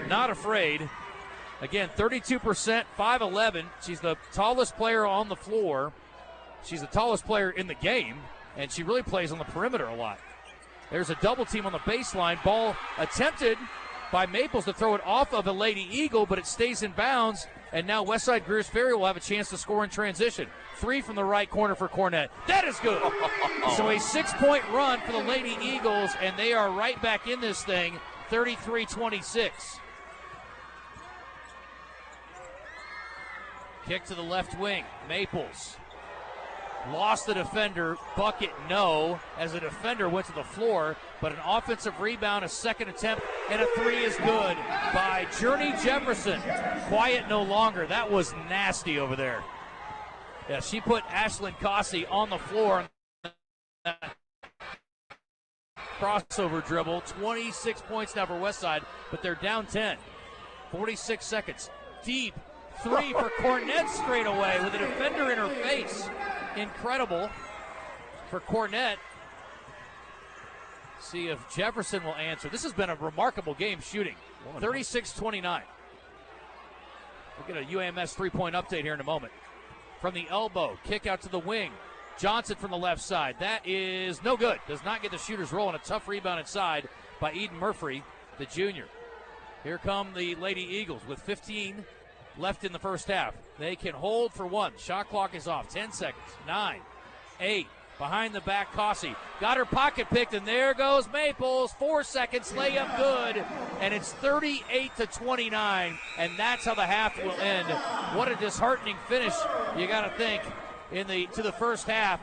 not afraid. Again, 32%, 5'11". She's the tallest player on the floor. She's the tallest player in the game, and she really plays on the perimeter a lot. There's a double team on the baseline. Ball attempted by Maples to throw it off of a Lady Eagle, but it stays in bounds, and now Westside Greers Ferry will have a chance to score in transition. 3 from the right corner for Cornett. That is good. So a 6-point run for the Lady Eagles, and they are right back in this thing, 33-26. Kick to the left wing. Maples lost the defender. Bucket, no, as the defender went to the floor. But an offensive rebound, a second attempt, and a 3 is good by Journey Jefferson. Quiet no longer. That was nasty over there. Yeah, she put Ashlyn Cossey on the floor. crossover dribble. 26 points now for Westside, but they're down 10. 46 seconds. Deep three for Cornett straight away with a defender in her face. Incredible for Cornett. See if Jefferson will answer. This has been a remarkable game shooting. 36-29. We'll get a UAMS three-point update here in a moment. From the elbow, kick out to the wing. Johnson from the left side. That is no good. Does not get the shooters rolling. A tough rebound inside by Eden Murphy, the junior. Here come the Lady Eagles with 15 left in the first half. They can hold for one. Shot clock is off. 10 seconds. 9, 8. Behind the back, Cossey. Got her pocket picked, and there goes Maples. 4 seconds, layup good. And it's 38-29, and that's how the half will end. What a disheartening finish, you got to think, to the first half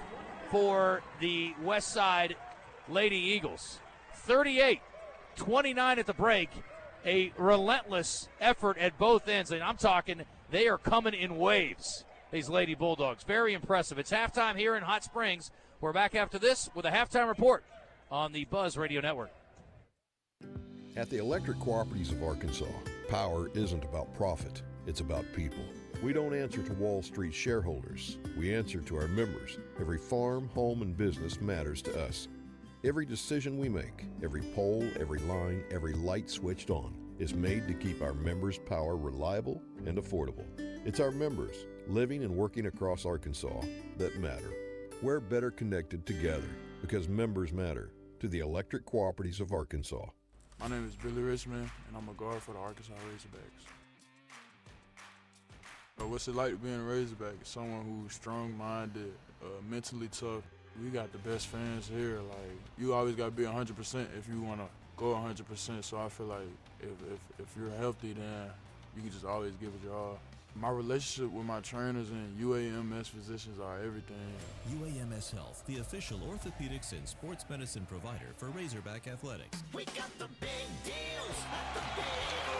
for the West Side Lady Eagles. 38-29 at the break. A relentless effort at both ends, and I'm talking they are coming in waves, these Lady Bulldogs. Very impressive. It's halftime here in Hot Springs. We're back after this with a halftime report on the Buzz Radio Network. At the Electric Cooperatives of Arkansas, power isn't about profit, it's about people. We don't answer to Wall Street shareholders. We answer to our members. Every farm, home, and business matters to us. Every decision we make, every pole, every line, every light switched on is made to keep our members' power reliable and affordable. It's our members, living and working across Arkansas, that matter. We're better connected together because members matter to the Electric Cooperatives of Arkansas. My name is Billy Richmond, and I'm a guard for the Arkansas Razorbacks. What's it like being a Razorback? Someone who's strong-minded, mentally tough. We got the best fans here. Like, you always got to be 100% if you want to go 100%. So I feel like if you're healthy, then you can just always give it your all. My relationship with my trainers and UAMS physicians are everything. UAMS Health, the official orthopedics and sports medicine provider for Razorback Athletics. We got the big deals at the Big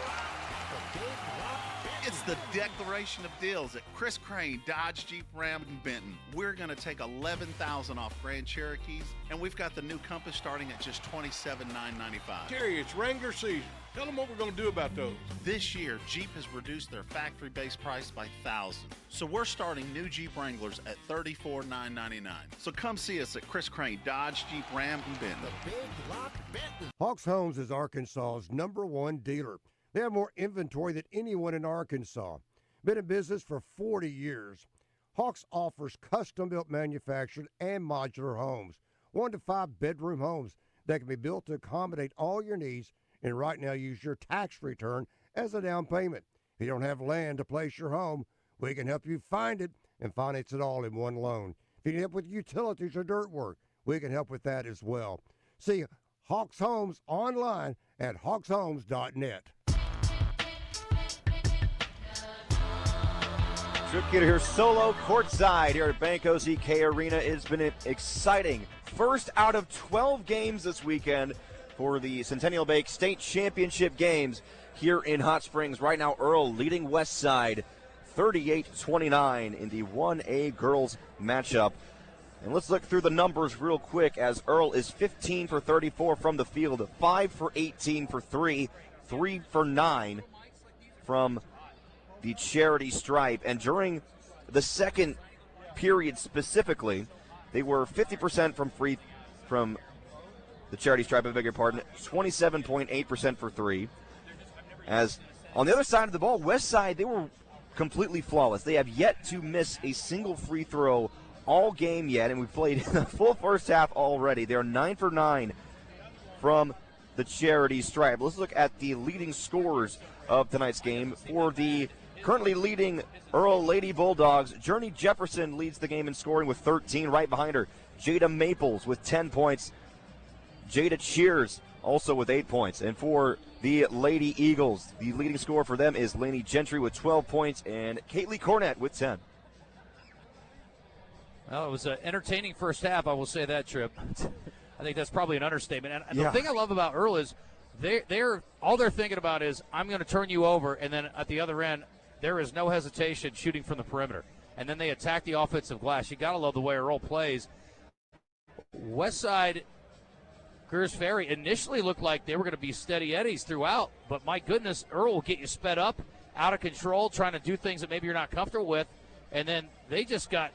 Rock. The Big Rock Benton. It's the declaration of deals at Chris Crane Dodge Jeep Ram in Benton. We're going to take $11,000 off Grand Cherokees, and we've got the new Compass starting at just $27,995. Jerry, it's Wrangler season. Tell them what we're going to do about those. This year, Jeep has reduced their factory-based price by thousands. So we're starting new Jeep Wranglers at $34,999. So come see us at Chris Crane Dodge Jeep Ram in Benton. The Big Rock Benton. Hawks Homes is Arkansas's #1 dealer. They have more inventory than anyone in Arkansas. Been in business for 40 years. Hawks offers custom-built manufactured and modular homes, 1 to 5 bedroom homes that can be built to accommodate all your needs, and right now use your tax return as a down payment. If you don't have land to place your home, we can help you find it and finance it all in one loan. If you need help with utilities or dirt work, we can help with that as well. See Hawks Homes online at hawkshomes.net. Trip Gator here solo courtside here at Bank OZK Arena. It's been an exciting first out of 12 games this weekend for the Centennial Bank State Championship games here in Hot Springs. Right now, Earle leading Westside 38-29 in the 1A girls matchup. And let's look through the numbers real quick as Earle is 15 for 34 from the field, 5 for 18 for 3, 3 for 9 from the charity stripe. And during the second period specifically, they were 50% from the charity stripe, I beg your pardon, 27.8% for 3. As on the other side of the ball, Westside, they were completely flawless. They have yet to miss a single free throw all game yet, and we played the full first half already. They're 9 for 9 from the charity stripe. Let's look at the leading scorers of tonight's game. For the currently leading Earle Lady Bulldogs, Journey Jefferson leads the game in scoring with 13. Right behind her, Jada Maples with 10 points. Jada Cheers also with 8 points. And for the Lady Eagles, the leading scorer for them is Lainey Gentry with 12 points and Kaylee Cornett with 10. Well, it was an entertaining first half, I will say that, Trip. I think that's probably an understatement. And Yeah. the thing I love about Earle is they're all they're thinking about is, I'm going to turn you over, and then at the other end, there is no hesitation shooting from the perimeter. And then they attack the offensive glass. You got to love the way Earle plays. Westside Greers Ferry initially looked like they were going to be steady eddies throughout, but my goodness, Earle will get you sped up, out of control, trying to do things that maybe you're not comfortable with, and then they just got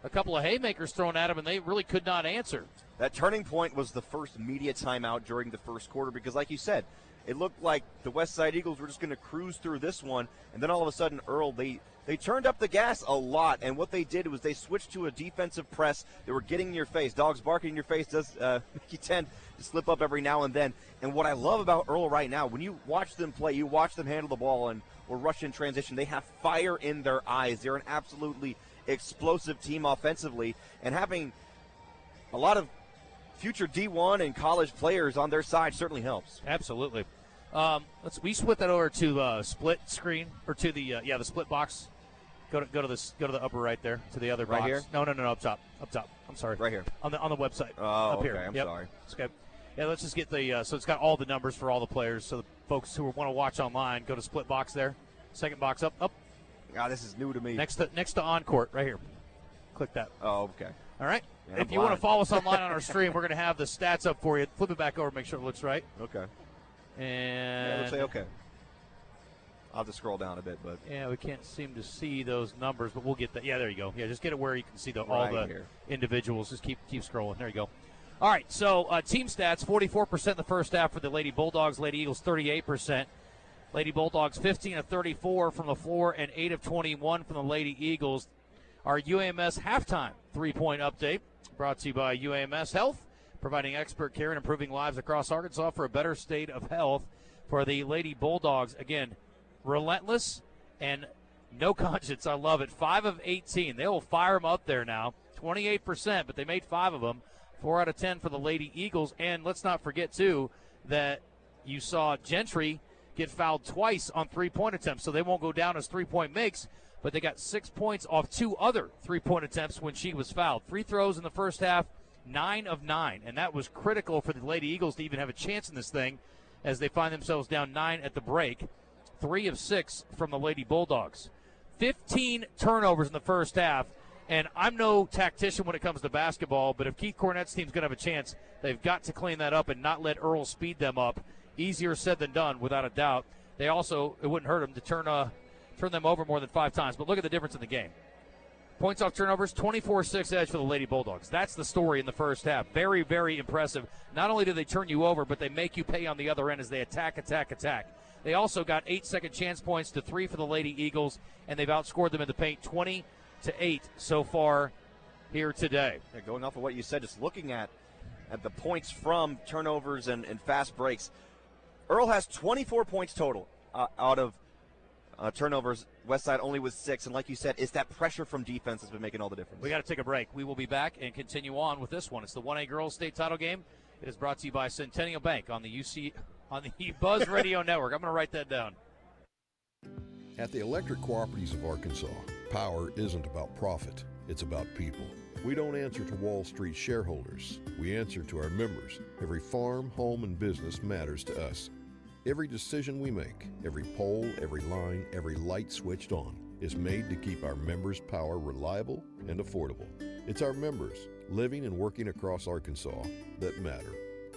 a couple of haymakers thrown at them, and they really could not answer. That turning point was the first media timeout during the first quarter because, like you said, it looked like the Westside Eagles were just going to cruise through this one, and then all of a sudden, Earle, they turned up the gas a lot, and what they did was they switched to a defensive press. They were getting in your face. Dogs barking in your face does make you tend to slip up every now and then. And what I love about Earle right now, when you watch them play, you watch them handle the ball or rush in transition, they have fire in their eyes. They're an absolutely explosive team offensively, and having a lot of future D1 and college players on their side certainly helps. Absolutely. We split that over to split screen or to the the split box. Go to the upper right there to the other box. Right here? No, up top. I'm sorry. Right here on the website. Oh, up okay. here. I'm Yep. sorry. It's okay. Yeah, let's just get the so it's got all the numbers for all the players. So the folks who want to watch online, go to split box there. Second box up. God, this is new to me. Next to on court right here. Click that. Oh, okay. All right. Man, if you want to follow us online on our stream, we're going to have the stats up for you. Flip it back over, make sure it looks right. Okay. And yeah, it looks like okay. I'll have to scroll down a bit, but yeah, we can't seem to see those numbers, but we'll get that. Yeah, there you go. Yeah, just get it where you can see all the here. individuals. Just keep scrolling. There you go. All right, so team stats: 44% in the first half for the Lady Bulldogs. Lady Eagles 38%. Lady Bulldogs 15 of 34 from the floor and 8 of 21 from the Lady Eagles. Our UAMS halftime three-point update brought to you by UAMS Health, providing expert care and improving lives across Arkansas for a better state of health. For the Lady Bulldogs, again, relentless and no conscience. I love it. 5 of 18. They will fire them up there now. 28%, but they made 5 of them. 4 out of 10 for the Lady Eagles. And let's not forget, too, that you saw Gentry get fouled twice on three-point attempts, so they won't go down as three-point makes, but they got 6 points off 2 other three-point attempts when she was fouled. Free throws in the first half, 9 of 9, and that was critical for the Lady Eagles to even have a chance in this thing as they find themselves down 9 at the break. 3 of 6 from the Lady Bulldogs. 15 turnovers in the first half, and I'm no tactician when it comes to basketball, but if Keith Cornett's team's going to have a chance, they've got to clean that up and not let Earle speed them up. Easier said than done, without a doubt. They also, it wouldn't hurt them to turn them over more than 5 times, but look at the difference in the game. Points off turnovers, 24-6 edge for the Lady Bulldogs. That's the story in the first half. Very, very impressive. Not only do they turn you over, but they make you pay on the other end as they attack. They also got 8 second chance points to 3 for the Lady Eagles, and they've outscored them in the paint 20-8 so far here today. Yeah, going off of what you said, just looking at the points from turnovers and fast breaks, Earle has 24 points total out of turnovers. Westside only with 6, and like you said, it's that pressure from defense that's been making all the difference. We got to take a break. We will be back and continue on with this one. It's the 1A Girls State Title game. It is brought to you by Centennial Bank on the Buzz Radio Network. I'm going to write that down. At the Electric Cooperatives of Arkansas, power isn't about profit, it's about people. We don't answer to Wall Street shareholders. We answer to our members. Every farm, home, and business matters to us. Every decision we make, every pole, every line, every light switched on is made to keep our members' power reliable and affordable. It's our members, living and working across Arkansas, that matter.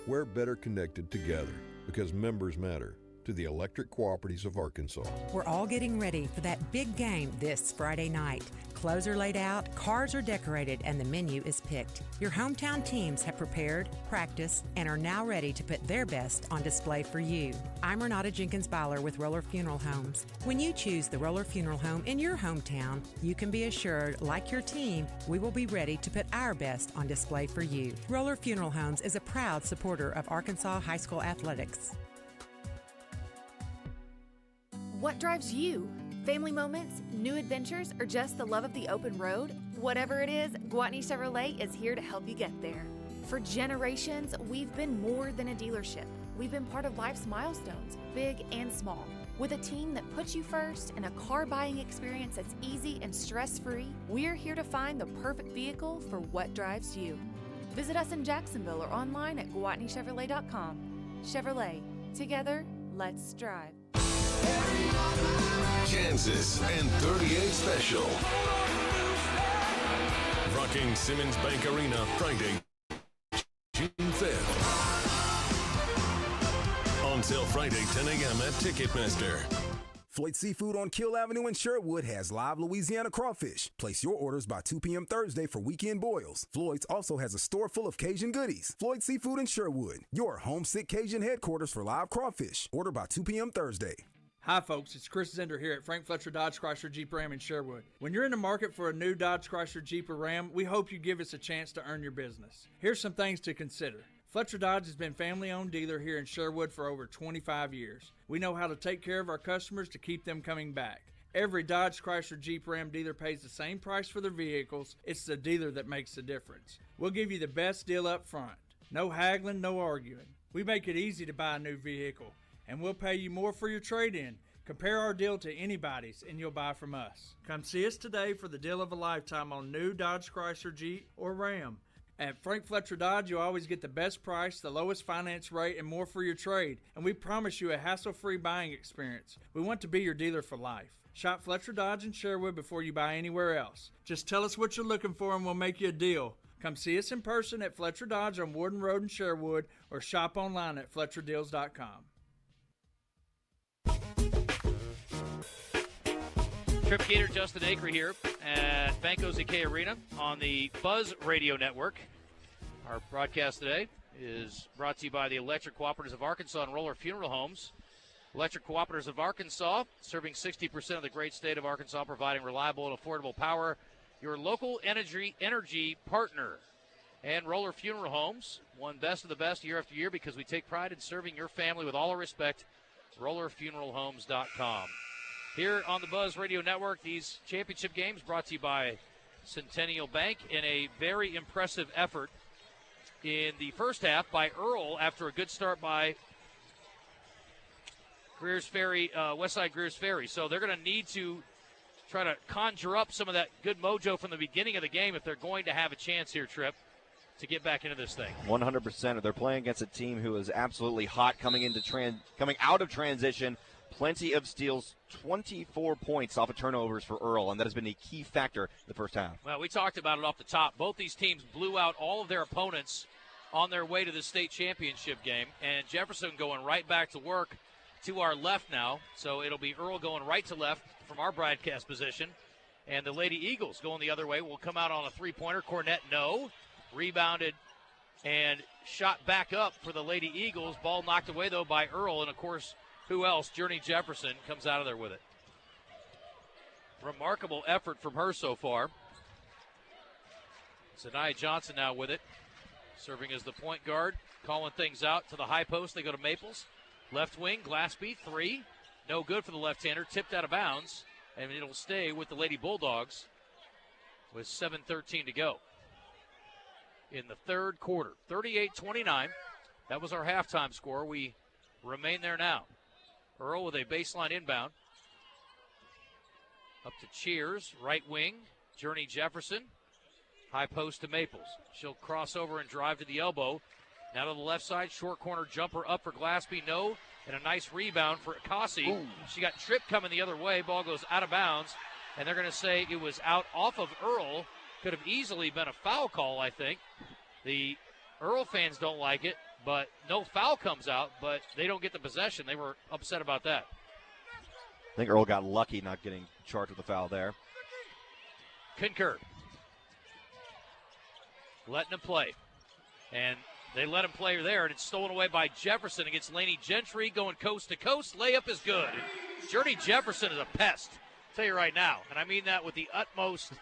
We're better connected together because members matter. To the Electric Cooperatives of Arkansas. We're all getting ready for that big game this Friday night. Clothes are laid out, cars are decorated, and the menu is picked. Your hometown teams have prepared, practiced, and are now ready to put their best on display for you. I'm Renata Jenkins-Byler with Roller Funeral Homes. When you choose the Roller Funeral Home in your hometown, you can be assured, like your team, we will be ready to put our best on display for you. Roller Funeral Homes is a proud supporter of Arkansas High School athletics. What drives you? Family moments, new adventures, or just the love of the open road? Whatever it is, Gwatney Chevrolet is here to help you get there. For generations, we've been more than a dealership. We've been part of life's milestones, big and small. With a team that puts you first and a car buying experience that's easy and stress-free, we're here to find the perfect vehicle for what drives you. Visit us in Jacksonville or online at GwatneyChevrolet.com. Chevrolet, together, let's drive. Kansas and 38 special. Rocking Simmons Bank Arena Friday. June 5th. On sale Friday, 10 a.m. at Ticketmaster. Floyd Seafood on Kill Avenue in Sherwood has live Louisiana crawfish. Place your orders by 2 p.m. Thursday for weekend boils. Floyd's also has a store full of Cajun goodies. Floyd Seafood in Sherwood, your homesick Cajun headquarters for live crawfish. Order by 2 p.m. Thursday. Hi folks, it's Chris Zender here at Frank Fletcher Dodge Chrysler Jeep Ram in Sherwood. When you're in the market for a new Dodge Chrysler Jeep or Ram, we hope you give us a chance to earn your business. Here's some things to consider. Fletcher Dodge has been family-owned dealer here in Sherwood for over 25 years. We know how to take care of our customers to keep them coming back. Every Dodge Chrysler Jeep Ram dealer pays the same price for their vehicles. It's the dealer that makes the difference. We'll give you the best deal up front. No haggling, no arguing. We make it easy to buy a new vehicle, and we'll pay you more for your trade-in. Compare our deal to anybody's, and you'll buy from us. Come see us today for the deal of a lifetime on new Dodge Chrysler Jeep or Ram. At Frank Fletcher Dodge, you always get the best price, the lowest finance rate, and more for your trade. And we promise you a hassle-free buying experience. We want to be your dealer for life. Shop Fletcher Dodge in Sherwood before you buy anywhere else. Just tell us what you're looking for and we'll make you a deal. Come see us in person at Fletcher Dodge on Warden Road in Sherwood or shop online at FletcherDeals.com. Trip Gator, Justin Acre here at Banco ZK Arena on the Buzz Radio Network. Our broadcast today is brought to you by the Electric Cooperatives of Arkansas and Roller Funeral Homes. Electric Cooperatives of Arkansas, serving 60% of the great state of Arkansas, providing reliable and affordable power. Your local energy partner. And Roller Funeral Homes, won best of the best year after year because we take pride in serving your family with all our respect. RollerFuneralHomes.com. Here on the Buzz Radio Network, these championship games brought to you by Centennial Bank in a very impressive effort in the first half by Earle after a good start by Greers Ferry, Westside Greers Ferry. So they're going to need to try to conjure up some of that good mojo from the beginning of the game if they're going to have a chance here, Tripp, to get back into this thing. 100%. They're playing against a team who is absolutely hot coming out of transition. Plenty of steals, 24 points off of turnovers for Earle, and that has been a key factor in the first half. Well, we talked about it off the top. Both these teams blew out all of their opponents on their way to the state championship game, and Jefferson going right back to work to our left now. So it'll be Earle going right to left from our broadcast position, and the Lady Eagles going the other way will come out on a three-pointer. Cornett, no. Rebounded and shot back up for the Lady Eagles. Ball knocked away, though, by Earle, and, of course, who else? Journey Jefferson comes out of there with it. Remarkable effort from her so far. Zania Johnson now with it, serving as the point guard, calling things out to the high post. They go to Maples. Left wing, Glassby, three. No good for the left-hander, tipped out of bounds, and it'll stay with the Lady Bulldogs with 7:13 to go in the third quarter. 38-29. That was our halftime score. We remain there now. Earle with a baseline inbound. Up to Cheers, right wing. Journey Jefferson. High post to Maples. She'll cross over and drive to the elbow. Now to the left side, short corner jumper up for Glassby, no. And a nice rebound for Akasi. She got tripped coming the other way. Ball goes out of bounds. And they're going to say it was out off of Earle. Could have easily been a foul call, I think. The Earle fans don't like it. But no foul comes out, but they don't get the possession. They were upset about that. I think Earle got lucky not getting charged with a foul there. Concur. Letting him play. And they let him play there, and it's stolen away by Jefferson against Laney Gentry going coast to coast. Layup is good. Journey Jefferson is a pest. I'll tell you right now, and I mean that with the utmost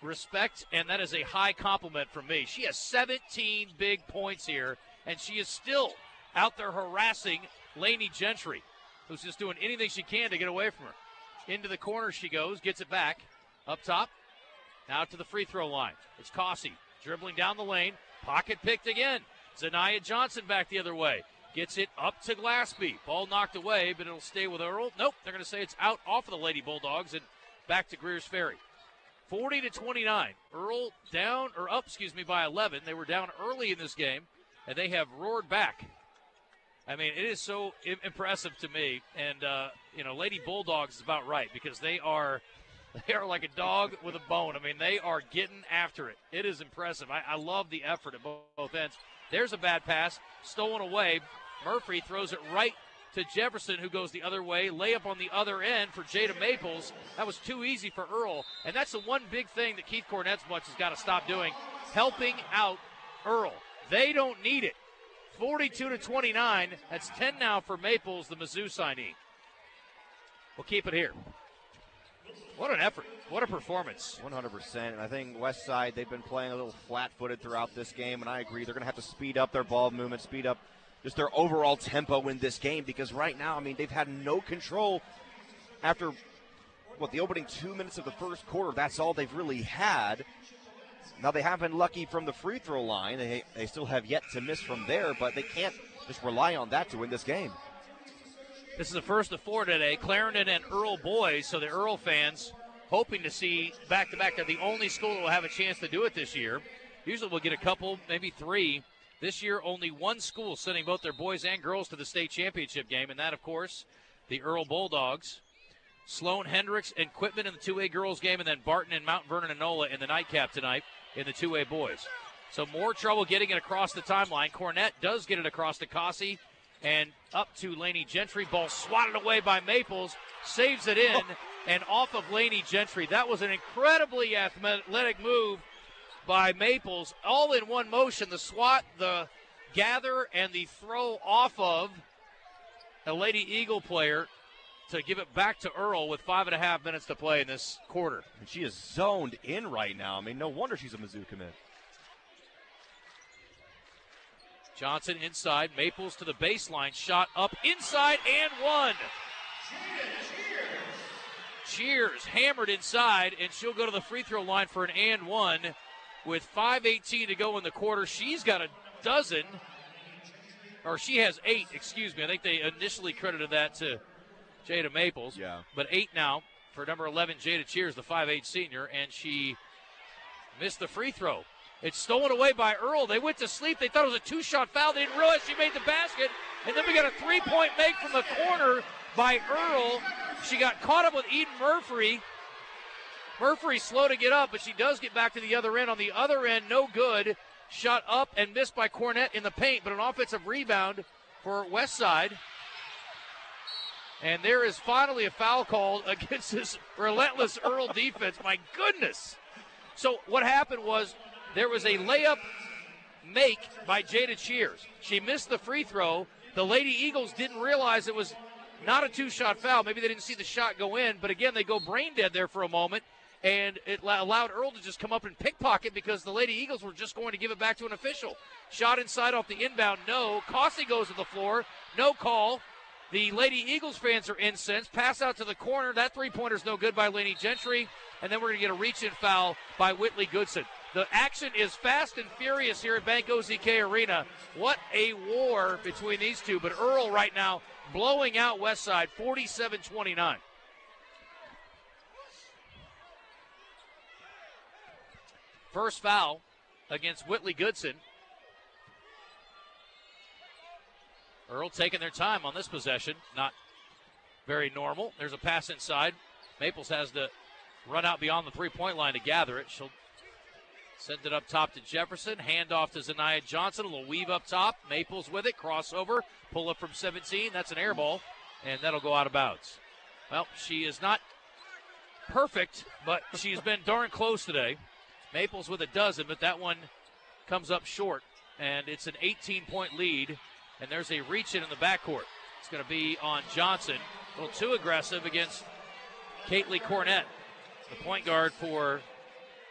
respect, and that is a high compliment from me. She has 17 big points here. And she is still out there harassing Laney Gentry, who's just doing anything she can to get away from her. Into the corner she goes, gets it back. Up top, now to the free throw line. It's Cossey dribbling down the lane. Pocket picked again. Zania Johnson back the other way. Gets it up to Glassby. Ball knocked away, but it'll stay with Earle. Nope, they're going to say it's out off of the Lady Bulldogs and back to Greers Ferry. 40-29. Earle down, or up, by 11. They were down early in this game. And they have roared back. I mean, it is so impressive to me. And, Lady Bulldogs is about right because they are They are like a dog with a bone. I mean, they are getting after it. It is impressive. I love the effort at both ends. There's a bad pass, stolen away. Murphy throws it right to Jefferson, who goes the other way. Layup on the other end for Jada Maples. That was too easy for Earle. And that's the one big thing that Keith Cornett's bunch has got to stop doing, helping out Earle. They don't need it. 42-29. That's 10 now for Maples, the Mizzou signee. We'll keep it here. What an effort. What a performance. 100%. And I think West Side, they've been playing a little flat-footed throughout this game, and I agree. They're going to have to speed up their ball movement, speed up just their overall tempo in this game, because right now, I mean, they've had no control after, the opening 2 minutes of the first quarter. That's all they've really had. Now, they have been lucky from the free throw line. They still have yet to miss from there, but they can't just rely on that to win this game. This is the first of 4 today. Clarendon and Earle boys, so the Earle fans hoping to see back-to-back. They're the only school that will have a chance to do it this year. Usually we'll get a couple, maybe 3. This year, only one school sending both their boys and girls to the state championship game, and that, of course, the Earle Bulldogs. Sloan Hendricks and Quitman in the 2A girls game, and then Barton and Mount Vernon and Nola in the nightcap tonight in the 2A boys. So more trouble getting it across the timeline. Cornett does get it across to Cossey and up to Laney Gentry. Ball swatted away by Maples, saves it in, and off of Laney Gentry. That was an incredibly athletic move by Maples, all in one motion. The swat, the gather, and the throw off of a Lady Eagle player to give it back to Earle with 5.5 minutes to play in this quarter. And she is zoned in right now. I mean, no wonder she's a Mizzou commit. Johnson inside, Maples to the baseline, shot up inside and one. Cheers hammered inside, and she'll go to the free throw line for an and one. With 5:18 to go in the quarter, she's got a dozen, or she has 8, excuse me. I think they initially credited that to Jada Maples. Yeah. But 8 now for number 11, Jada Cheers, the 5'8 senior, and she missed the free throw. It's stolen away by Earle. They went to sleep. They thought it was a 2-shot foul. They didn't realize she made the basket. And then we got a 3-point make from the corner by Earle. She got caught up with Eden Murphy. Murphy's slow to get up, but she does get back to the other end. On the other end, no good. Shot up and missed by Cornett in the paint, but an offensive rebound for Westside. And there is finally a foul called against this relentless Earle defense. My goodness. So what happened was there was a layup make by Jada Cheers. She missed the free throw. The Lady Eagles didn't realize it was not a 2-shot foul. Maybe they didn't see the shot go in, but again, they go brain dead there for a moment. And it allowed Earle to just come up and pickpocket because the Lady Eagles were just going to give it back to an official. Shot inside off the inbound, no. Cossey goes to the floor, no call. The Lady Eagles fans are incensed. Pass out to the corner. That three-pointer's no good by Laney Gentry. And then we're going to get a reach-in foul by Whitley Goodson. The action is fast and furious here at Bank OZK Arena. What a war between these two. But Earle right now blowing out Westside, 47-29. First foul against Whitley Goodson. Earle taking their time on this possession. Not very normal. There's a pass inside. Maples has to run out beyond the three-point line to gather it. She'll send it up top to Jefferson. Hand off to Zanaya Johnson. A little weave up top. Maples with it. Crossover. Pull up from 17. That's an air ball. And that'll go out of bounds. Well, she is not perfect, but she's been darn close today. Maples with a dozen, but that one comes up short. And it's an 18-point lead. And there's a reach-in the backcourt. It's going to be on Johnson. A little too aggressive against Caitlin Cornett, the point guard for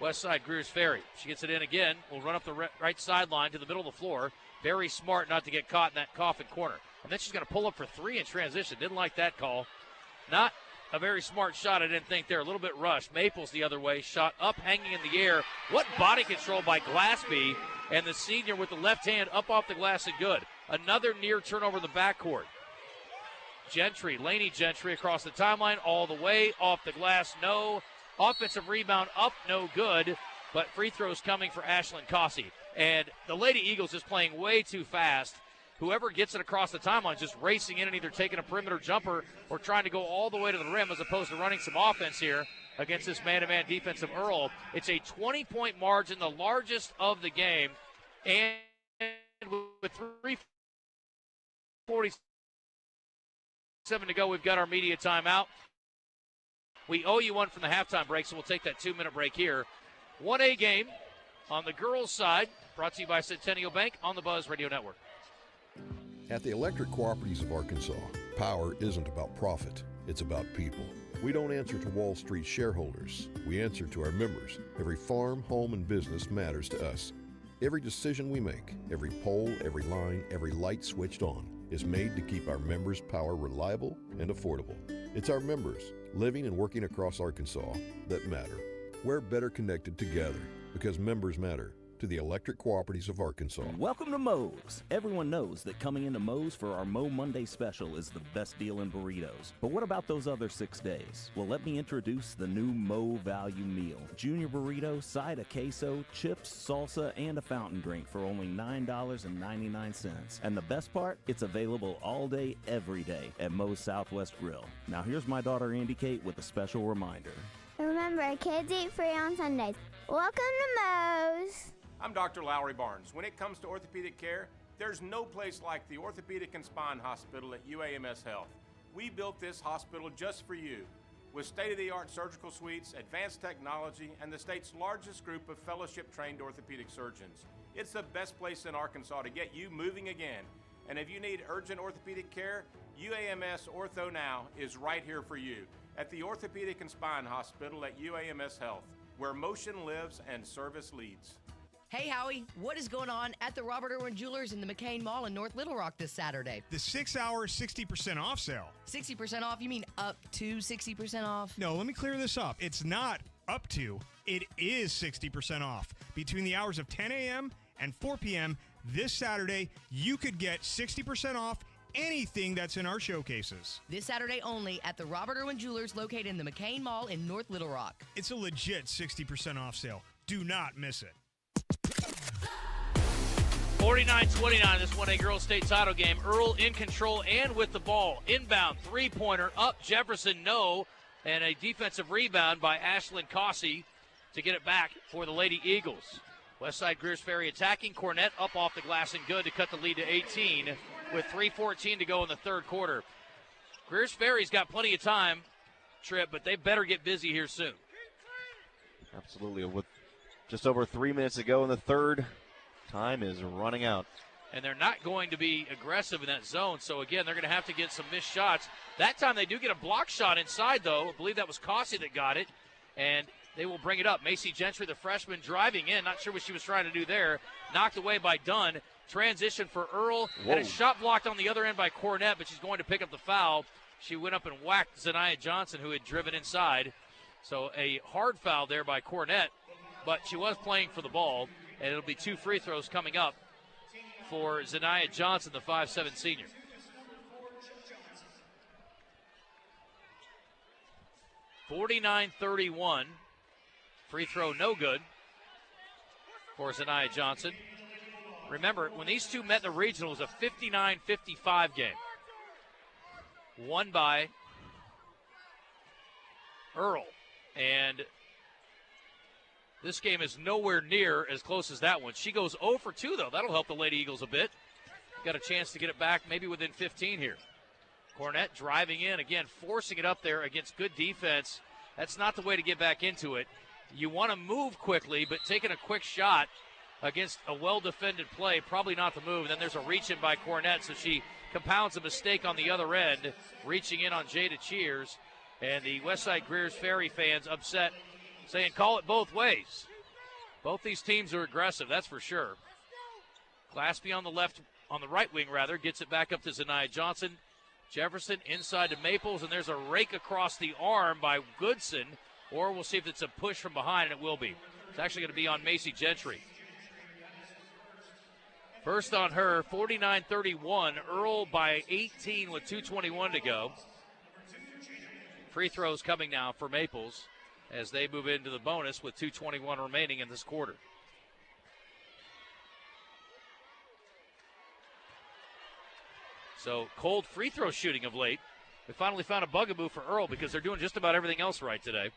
Westside Greers Ferry. She gets it in again. Will run up the right sideline to the middle of the floor. Very smart not to get caught in that coffin corner. And then she's going to pull up for 3 in transition. Didn't like that call. Not a very smart shot, I didn't think there. A little bit rushed. Maples the other way. Shot up, hanging in the air. What body control by Glassby. And the senior with the left hand up off the glass and good. Another near turnover in the backcourt. Gentry, Laney Gentry across the timeline all the way. Off the glass, no. Offensive rebound up, no good. But free throws coming for Ashlyn Cossey. And the Lady Eagles is playing way too fast. Whoever gets it across the timeline is just racing in and either taking a perimeter jumper or trying to go all the way to the rim as opposed to running some offense here. against this man-to-man defense of Earle. It's a 20-point margin, the largest of the game. And with 3:47 to go, we've got our media timeout. We owe you one from the halftime break, so we'll take that 2-minute break here. 1A game on the girls' side, brought to you by Centennial Bank on the Buzz Radio Network. At the Electric Cooperatives of Arkansas, power isn't about profit, it's about people. We don't answer to Wall Street shareholders. We answer to our members. Every farm, home, and business matters to us. Every decision we make, every pole, every line, every light switched on is made to keep our members' power reliable and affordable. It's our members, living and working across Arkansas, that matter. We're better connected together because members matter. To the Electric Cooperatives of Arkansas. Welcome to Moe's. Everyone knows that coming into Moe's for our Moe Monday special is the best deal in burritos. But what about those other 6 days? Well, let me introduce the new Moe Value Meal. Junior burrito, side of queso, chips, salsa, and a fountain drink for only $9.99. And the best part? It's available all day, every day at Moe's Southwest Grill. Now here's my daughter Andy Kate with a special reminder. Remember, kids eat free on Sundays. Welcome to Moe's. I'm Dr. Lowry Barnes. When it comes to orthopedic care, there's no place like the Orthopedic and Spine Hospital at UAMS Health. We built this hospital just for you, with state-of-the-art surgical suites, advanced technology, and the state's largest group of fellowship-trained orthopedic surgeons. It's the best place in Arkansas to get you moving again. And if you need urgent orthopedic care, UAMS Ortho Now is right here for you at the Orthopedic and Spine Hospital at UAMS Health, where motion lives and service leads. Hey, Howie, what is going on at the Robert Irwin Jewelers in the McCain Mall in North Little Rock this Saturday? The 6-hour 60% off sale. 60% off? You mean up to 60% off? No, let me clear this up. It's not up to. It is 60% off. Between the hours of 10 a.m. and 4 p.m. this Saturday, you could get 60% off anything that's in our showcases. This Saturday only at the Robert Irwin Jewelers located in the McCain Mall in North Little Rock. It's a legit 60% off sale. Do not miss it. 49-29, this 1A girls state title game. Earle in control and with the ball. Inbound, three-pointer, up Jefferson, no. And a defensive rebound by Ashlyn Cossey to get it back for the Lady Eagles. Westside Greers Ferry attacking. Cornett up off the glass and good to cut the lead to 18 with 3:14 to go in the third quarter. Greers Ferry's got plenty of time, Tripp, but they better get busy here soon. Absolutely. With just over 3 minutes to go in the third, time is running out. And they're not going to be aggressive in that zone. So, again, they're going to have to get some missed shots. That time they do get a block shot inside, though. I believe that was Cossey that got it. And they will bring it up. Macy Gentry, the freshman, driving in. Not sure what she was trying to do there. Knocked away by Dunn. Transition for Earle. Whoa. And a shot blocked on the other end by Cornett, but she's going to pick up the foul. She went up and whacked Zaniah Johnson, who had driven inside. So a hard foul there by Cornett. But she was playing for the ball. And it'll be 2 free throws coming up for Zaniah Johnson, the 5'7" senior. (49-31). Free throw no good for Zaniah Johnson. Remember, when these two met in the regional, it was a 59-55 game. Won by Earle. And this game is nowhere near as close as that one. She goes 0 for 2, though. That'll help the Lady Eagles a bit. Got a chance to get it back maybe within 15 here. Cornett driving in, again, forcing it up there against good defense. That's not the way to get back into it. You want to move quickly, but taking a quick shot against a well-defended play, probably not the move. And then there's a reach-in by Cornett, so she compounds a mistake on the other end, reaching in on Jada Cheers. And the Westside Greers Ferry fans upset, saying call it both ways. Both these teams are aggressive, that's for sure. Glaspie on the right wing, gets it back up to Zaniah Johnson. Jefferson inside to Maples, and there's a rake across the arm by Goodson, or we'll see if it's a push from behind, and it will be. It's actually going to be on Macy Gentry. First on her, 49-31. Earle by 18 with 2:21 to go. Free throws coming now for Maples as they move into the bonus with 2:21 remaining in this quarter. So cold free throw shooting of late. We finally found a bugaboo for Earle because they're doing just about everything else right today.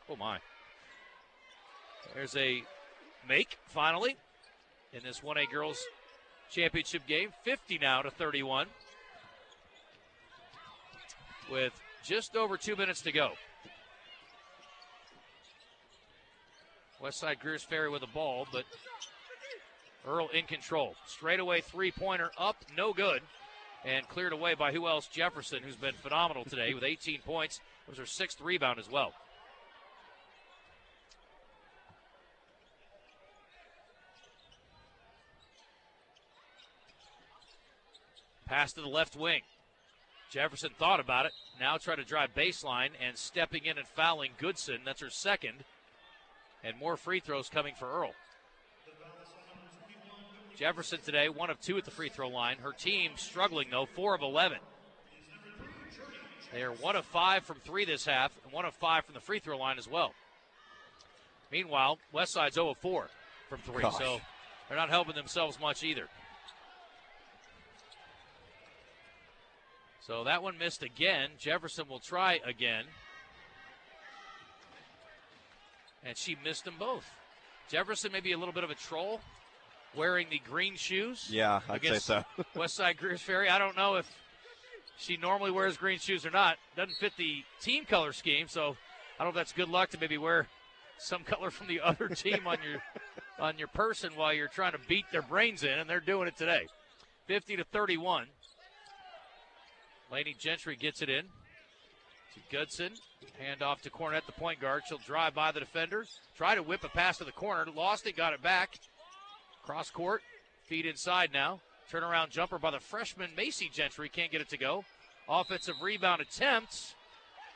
Oh, my. There's a make, finally, in this 1A girls championship game. 50 now to 31. With just over 2 minutes to go. Westside Greers Ferry with the ball, but Earle in control. Straightaway three-pointer up, no good. And cleared away by who else? Jefferson, who's been phenomenal today with 18 points. It was her 6th rebound as well. Pass to the left wing. Jefferson thought about it. Now try to drive baseline and stepping in and fouling Goodson. That's her 2nd. And more free throws coming for Earle. Jefferson today, 1 of 2 at the free throw line. Her team struggling, though, 4 of 11. They are 1 of 5 from 3 this half, and 1 of 5 from the free throw line as well. Meanwhile, Westside's 0 of 4 from 3, Gosh. so they're not helping themselves much either. So that one missed again. Jefferson will try again. And she missed them both. Jefferson may be a little bit of a troll, wearing the green shoes. Yeah, I'd say so. Westside Greers Ferry. I don't know if she normally wears green shoes or not. Doesn't fit the team color scheme, so I don't know if that's good luck to maybe wear some color from the other team on your person while you're trying to beat their brains in, and they're doing it today. 50 to 31. Lainey Gentry gets it in to Goodson. Hand off to Cornett, the point guard. She'll drive by the defender. Try to whip a pass to the corner. Lost it, got it back. Cross court. Feed inside now. Turnaround jumper by the freshman Macy Gentry. Can't get it to go. Offensive rebound attempts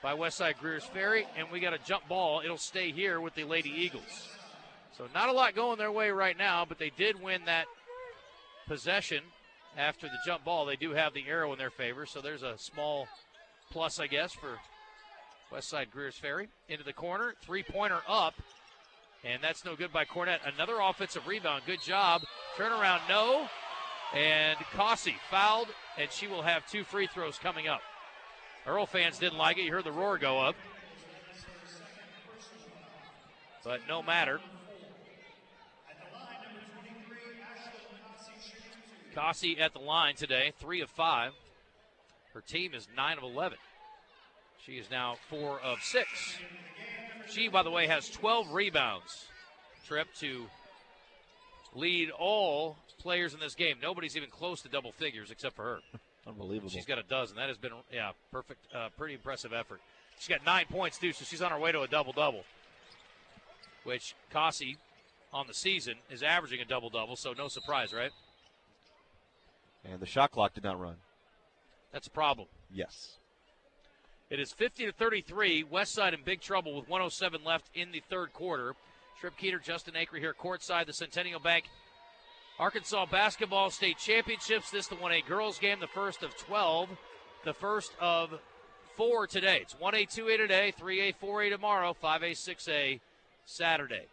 by Westside Greers Ferry. And we got a jump ball. It'll stay here with the Lady Eagles. So not a lot going their way right now, but they did win that possession after the jump ball. They do have the arrow in their favor, so there's a small plus, I guess, for Westside Greers Ferry. Into the corner, three-pointer up, and that's no good by Cornett. Another offensive rebound, good job. Turnaround, no, and Cossey fouled, and she will have 2 free throws coming up. Earle fans didn't like it. You heard the roar go up. But no matter. Cossey at the line today, 3 of 5. Her team is 9 of 11. She is now 4 of 6. She, by the way, has 12 rebounds. Trip to lead all players in this game. Nobody's even close to double figures except for her. Unbelievable. She's got a dozen. That has been, perfect, pretty impressive effort. She's got 9 points, too, so she's on her way to a double-double, which Cossey on the season is averaging a double-double, so no surprise, right? And the shot clock did not run. That's a problem. Yes. It is 50 to 33. Westside in big trouble with 107 left in the third quarter. Trip Keeter, Justin Acre here courtside, the Centennial Bank Arkansas Basketball State Championships. This the 1A girls game, the first of 12, the first of 4 today. It's 1A, 2A today, 3A, 4A tomorrow, 5A, 6A Saturday.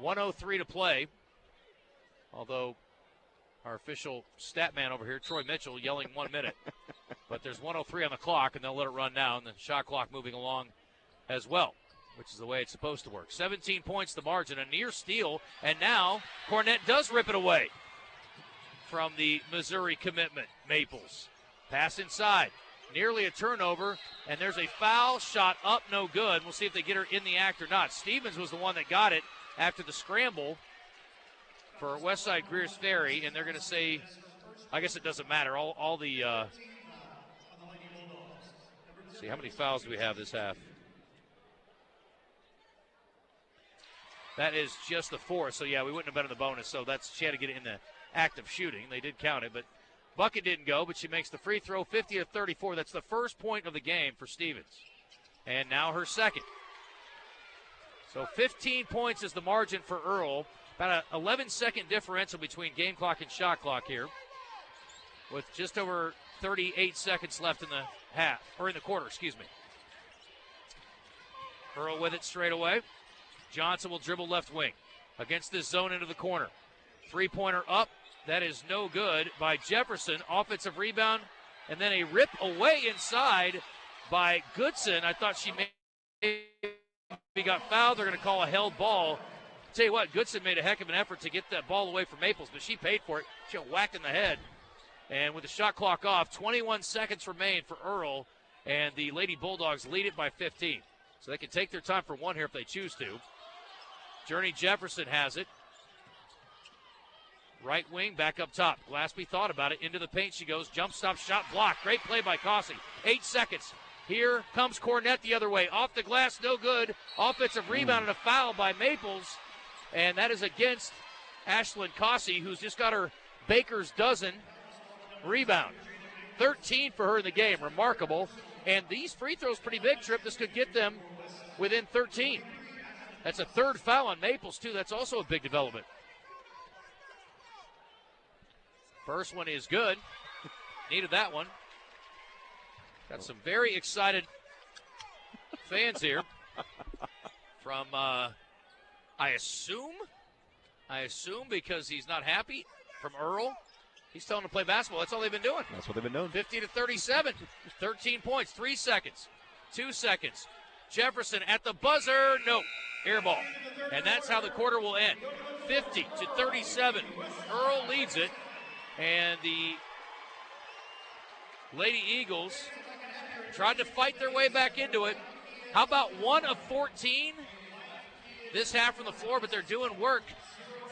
1:03 to play, although our official stat man over here, Troy Mitchell, yelling 1 minute. But there's 1:03 on the clock, and they'll let it run down. The shot clock moving along as well, which is the way it's supposed to work. 17 points the margin, a near steal, and now Cornett does rip it away from the Missouri commitment, Maples. Pass inside, nearly a turnover, and there's a foul shot up, no good. We'll see if they get her in the act or not. Stevens was the one that got it after the scramble for Westside Greers Ferry, and they're going to say, I guess it doesn't matter. All the, see, how many fouls do we have this half? That is just the 4th, so yeah, we wouldn't have been in the bonus, so she had to get it in the act of shooting. They did count it, but bucket didn't go, but she makes the free throw, 50 to 34. That's the first point of the game for Stevens, and now her second. So 15 points is the margin for Earle. About an 11-second differential between game clock and shot clock here, with just over 38 seconds left in the half, or in the quarter, excuse me. Earle with it straight away. Johnson will dribble left wing against this zone into the corner. Three-pointer up. That is no good by Jefferson. Offensive rebound, and then a rip away inside by Goodson. I thought she may got fouled. They're going to call a held ball. Tell you what, Goodson made a heck of an effort to get that ball away from Maples, but she paid for it. She got whacked in the head. And with the shot clock off, 21 seconds remain for Earle, and the Lady Bulldogs lead it by 15. So they can take their time for one here if they choose to. Journey Jefferson has it. Right wing, back up top. Glaspie thought about it. Into the paint she goes. Jump stop, shot blocked. Great play by Cossey. 8 seconds. Here comes Cornett the other way. Off the glass, no good. Offensive rebound and a foul by Maples. And that is against Ashlyn Cossey, who's just got her baker's dozen rebound. 13 for her in the game. Remarkable. And these free throws pretty big, Trip. This could get them within 13. That's a third foul on Maples, too. That's also a big development. First one is good. Needed that one. Got some very excited fans here from, I assume because he's not happy, from Earle. He's telling them to play basketball. That's all they've been doing. That's what they've been doing. 50-37, 13 points, 3 seconds, 2 seconds. Jefferson at the buzzer, no, air ball. And that's how the quarter will end. 50-37, Earle leads it. And the Lady Eagles tried to fight their way back into it. How about 1 of 14 this half from the floor, but they're doing work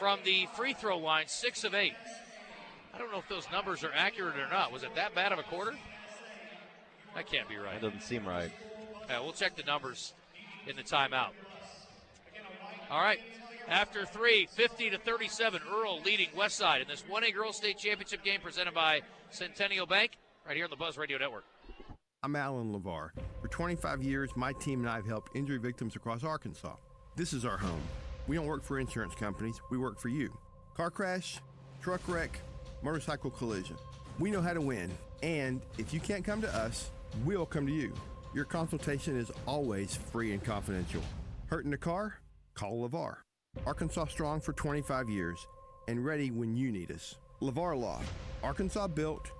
from the free throw line, 6 of 8. I don't know if those numbers are accurate or not. Was it that bad of a quarter? That can't be right. That doesn't seem right. Yeah, we'll check the numbers in the timeout. All right. After 3, 50-37, Earle leading Westside in this 1A Girls State Championship game presented by Centennial Bank right here on the Buzz Radio Network. I'm Alan LeVar. For 25 years, my team and I have helped injury victims across Arkansas. This is our home. We don't work for insurance companies. We work for you. Car crash, truck wreck, motorcycle collision. We know how to win, and if you can't come to us, we'll come to you. Your consultation is always free and confidential. Hurt in the car? Call LeVar. Arkansas strong for 25 years and ready when you need us. LeVar Law. Arkansas built,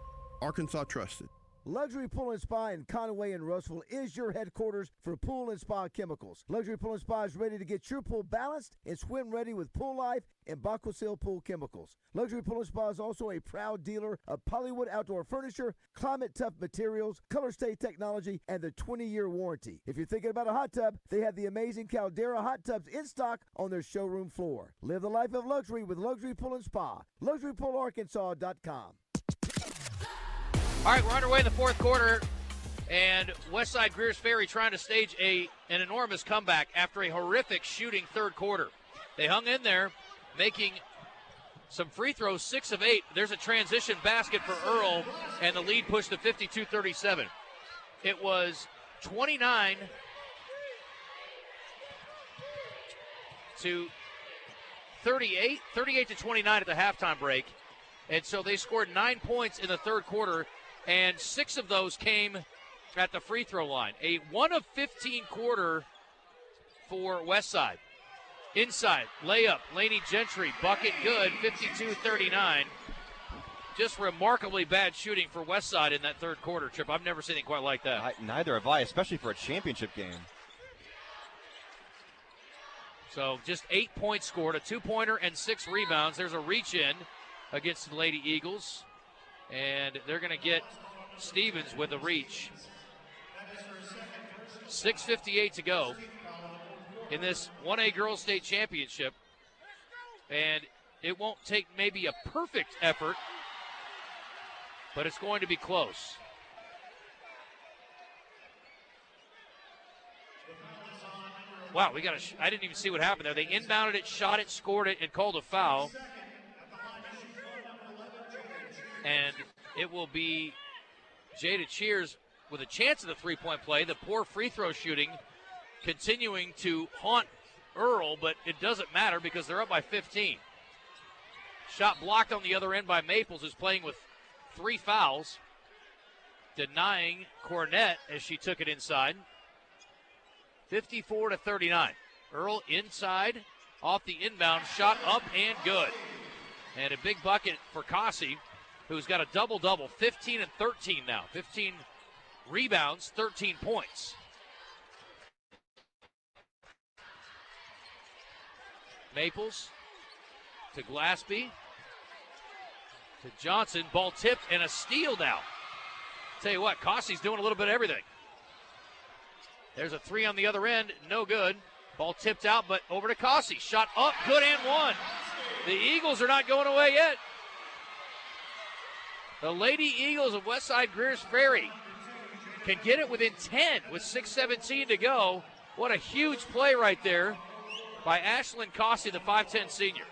Arkansas trusted. Luxury Pool and Spa in Conway and Russell is your headquarters for pool and spa chemicals. Luxury Pool and Spa is ready to get your pool balanced and swim ready with Pool Life and Baquasil Pool Chemicals. Luxury Pool and Spa is also a proud dealer of Polywood Outdoor Furniture, Climate Tough Materials, Color Stay Technology, and the 20-year warranty. If you're thinking about a hot tub, they have the amazing Caldera hot tubs in stock on their showroom floor. Live the life of luxury with Luxury Pool and Spa. LuxuryPoolArkansas.com. All right, we're underway in the fourth quarter, and Westside Greers Ferry trying to stage an enormous comeback after a horrific shooting third quarter. They hung in there, making some free throws, 6 of 8. There's a transition basket for Earle, and the lead pushed to 52-37. It was 29 to 38 to 29 at the halftime break. And so they scored 9 points in the third quarter, and 6 of those came at the free throw line. A 1 of 15 quarter for Westside. Inside, layup, Laney Gentry, bucket good, 52-39. Just remarkably bad shooting for Westside in that third quarter, Trip. I've never seen anything quite like that. Neither have I, especially for a championship game. So just 8 points scored, a 2-pointer and 6 rebounds. There's a reach in against the Lady Eagles, and they're going to get Stevens with a reach. 6:58 to go in this 1A Girls State Championship, and it won't take maybe a perfect effort, but it's going to be close. Wow, I didn't even see what happened there. They inbounded it, shot it, scored it, and called a foul. And it will be Jada Cheers with a chance at the three-point play. The poor free throw shooting continuing to haunt Earle, but it doesn't matter because they're up by 15. Shot blocked on the other end by Maples, who's playing with 3 fouls, denying Cornett as she took it inside. 54-39. Earle inside, off the inbound, shot up and good. And a big bucket for Cossey, who's got a double-double, 15 and 13 now. 15 rebounds, 13 points. Maples to Glaspie to Johnson. Ball tipped and a steal now. Tell you what, Cossey's doing a little bit of everything. There's a three on the other end, no good. Ball tipped out, but over to Cossey. Shot up, good and one. The Eagles are not going away yet. The Lady Eagles of Westside Greers Ferry can get it within 10 with 6:17 to go. What a huge play right there by Ashlyn Cossey, the 5'10 senior.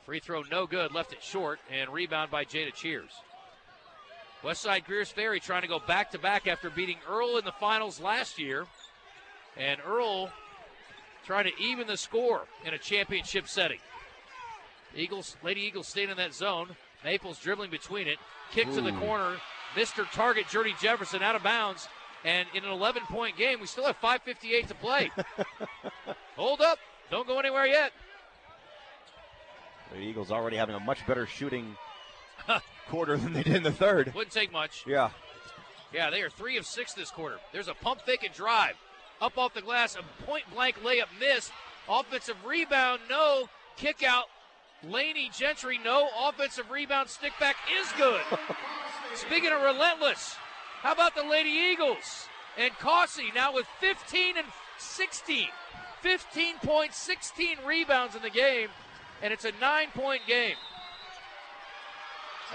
Free throw no good, left it short, and rebound by Jada Cheers. Westside Greers Ferry trying to go back-to-back after beating Earle in the finals last year. And Earle trying to even the score in a championship setting. Lady Eagles staying in that zone. Maples dribbling between it. Kick to the corner. Mr. Target, Journey Jefferson, out of bounds. And in an 11-point game, we still have 5:58 to play. Hold up. Don't go anywhere yet. The Eagles already having a much better shooting quarter than they did in the third. Wouldn't take much. Yeah. Yeah, they are 3 of 6 this quarter. There's a pump fake and drive. Up off the glass, a point-blank layup missed. Offensive rebound, no. Kick out. Laney Gentry, no. Offensive rebound, stick back is good. Speaking of relentless, how about the Lady Eagles? And Cossey now with 15 and 16. 15 points, 16 rebounds in the game, and it's a 9-point game.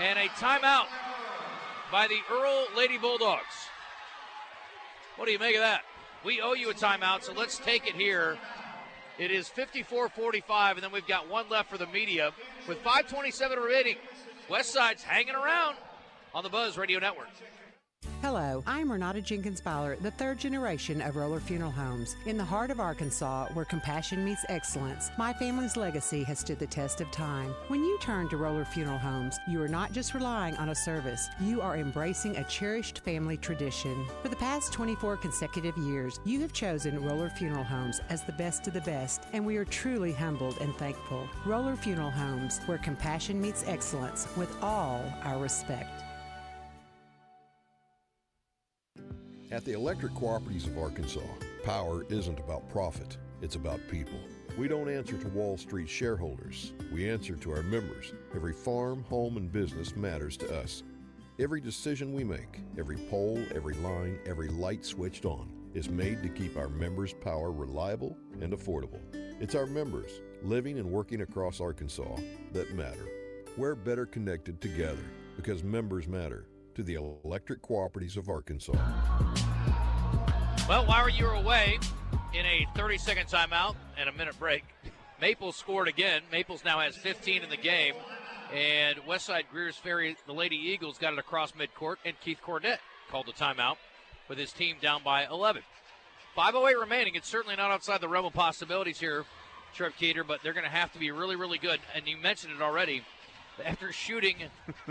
And a timeout by the Earle Lady Bulldogs. What do you make of that? We owe you a timeout, so let's take it here. It is 54-45, and then we've got one left for the media. With 5:27 remaining, Westside's hanging around on the Buzz Radio Network. Hello, I'm Renata Jenkins-Byler, the third generation of Roller Funeral Homes. In the heart of Arkansas, where compassion meets excellence, my family's legacy has stood the test of time. When you turn to Roller Funeral Homes, you are not just relying on a service, you are embracing a cherished family tradition. For the past 24 consecutive years, you have chosen Roller Funeral Homes as the best of the best, and we are truly humbled and thankful. Roller Funeral Homes, where compassion meets excellence with all our respect. At the Electric Cooperatives of Arkansas, power isn't about profit, it's about people. We don't answer to Wall Street shareholders, we answer to our members. Every farm, home, and business matters to us. Every decision we make, every pole, every line, every light switched on is made to keep our members' power reliable and affordable. It's our members, living and working across Arkansas, that matter. We're better connected together because members matter. To the Electric Cooperatives of Arkansas. Well, while you were away in a 30-second timeout and a minute break, Maples scored again. Maples now has 15 in the game, and Westside Greers Ferry, the Lady Eagles, got it across midcourt, and Keith Cornett called the timeout with his team down by 11. 5:08 remaining. It's certainly not outside the realm of possibilities here, Trev Keeter, but they're going to have to be really, really good. And you mentioned it already. After shooting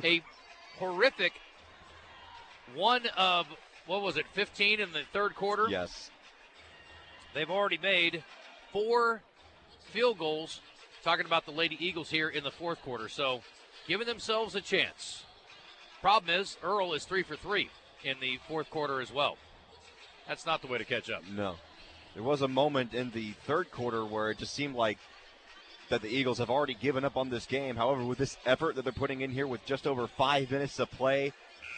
a horrific one of, 15 in the third quarter? Yes. They've already made 4 field goals, talking about the Lady Eagles here in the fourth quarter, so giving themselves a chance. Problem is, Earle is 3 for 3 in the fourth quarter as well. That's not the way to catch up. No. There was a moment in the third quarter where it just seemed like that the Eagles have already given up on this game. However, with this effort that they're putting in here with just over 5 minutes to play,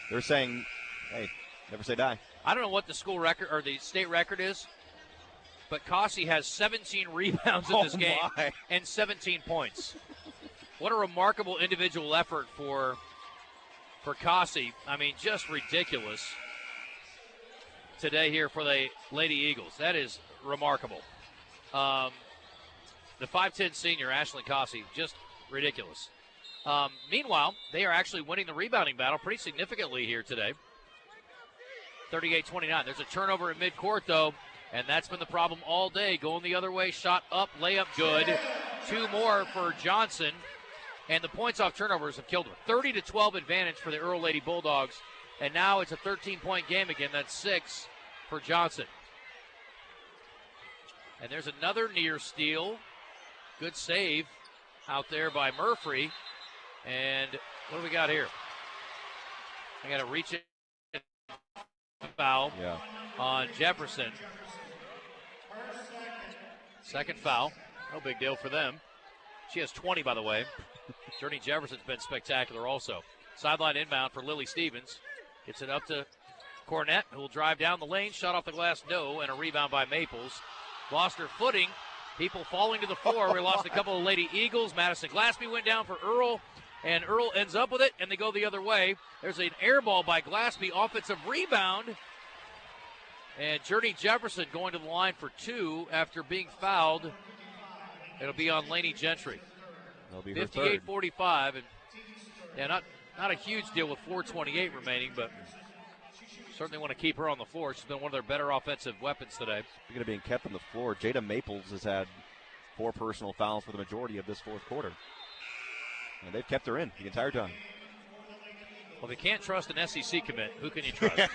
they're saying, hey, never say die. I don't know what the school record or the state record is, but Cossey has 17 rebounds in this game and 17 points. What a remarkable individual effort for Cossey. I mean, just ridiculous today here for the Lady Eagles. That is remarkable. The 5'10 senior, Ashley Cossey, just ridiculous. Meanwhile, they are actually winning the rebounding battle pretty significantly here today. 38-29. There's a turnover in midcourt, though, and that's been the problem all day. Going the other way, shot up, layup good. 2 more for Johnson, and the points off turnovers have killed him. 30-12 advantage for the Earle Lady Bulldogs, and now it's a 13-point game again. That's 6 for Johnson. And there's another near steal. Good save out there by Murphy. And what do we got here? I got to reach it foul on Jefferson. Second foul. No big deal for them. She has 20, by the way. Journey Jefferson's been spectacular also. Sideline inbound for Lily Stevens. Gets it up to Cornett, who will drive down the lane. Shot off the glass, no, and a rebound by Maples. Lost her footing. People falling to the floor. We lost a couple of Lady Eagles. Madison Glaspie went down for Earle, and Earle ends up with it, and they go the other way. There's an air ball by Glaspie, offensive rebound. And Journey Jefferson going to the line for 2 after being fouled. It'll be on Laney Gentry. That'll be her 58-45, and not a huge deal with 4:28 remaining, but certainly want to keep her on the floor. She's been one of their better offensive weapons today. Speaking of being kept on the floor, Jada Maples has had 4 personal fouls for the majority of this fourth quarter. And they've kept her in the entire time. Well, if you can't trust an SEC commit, who can you trust?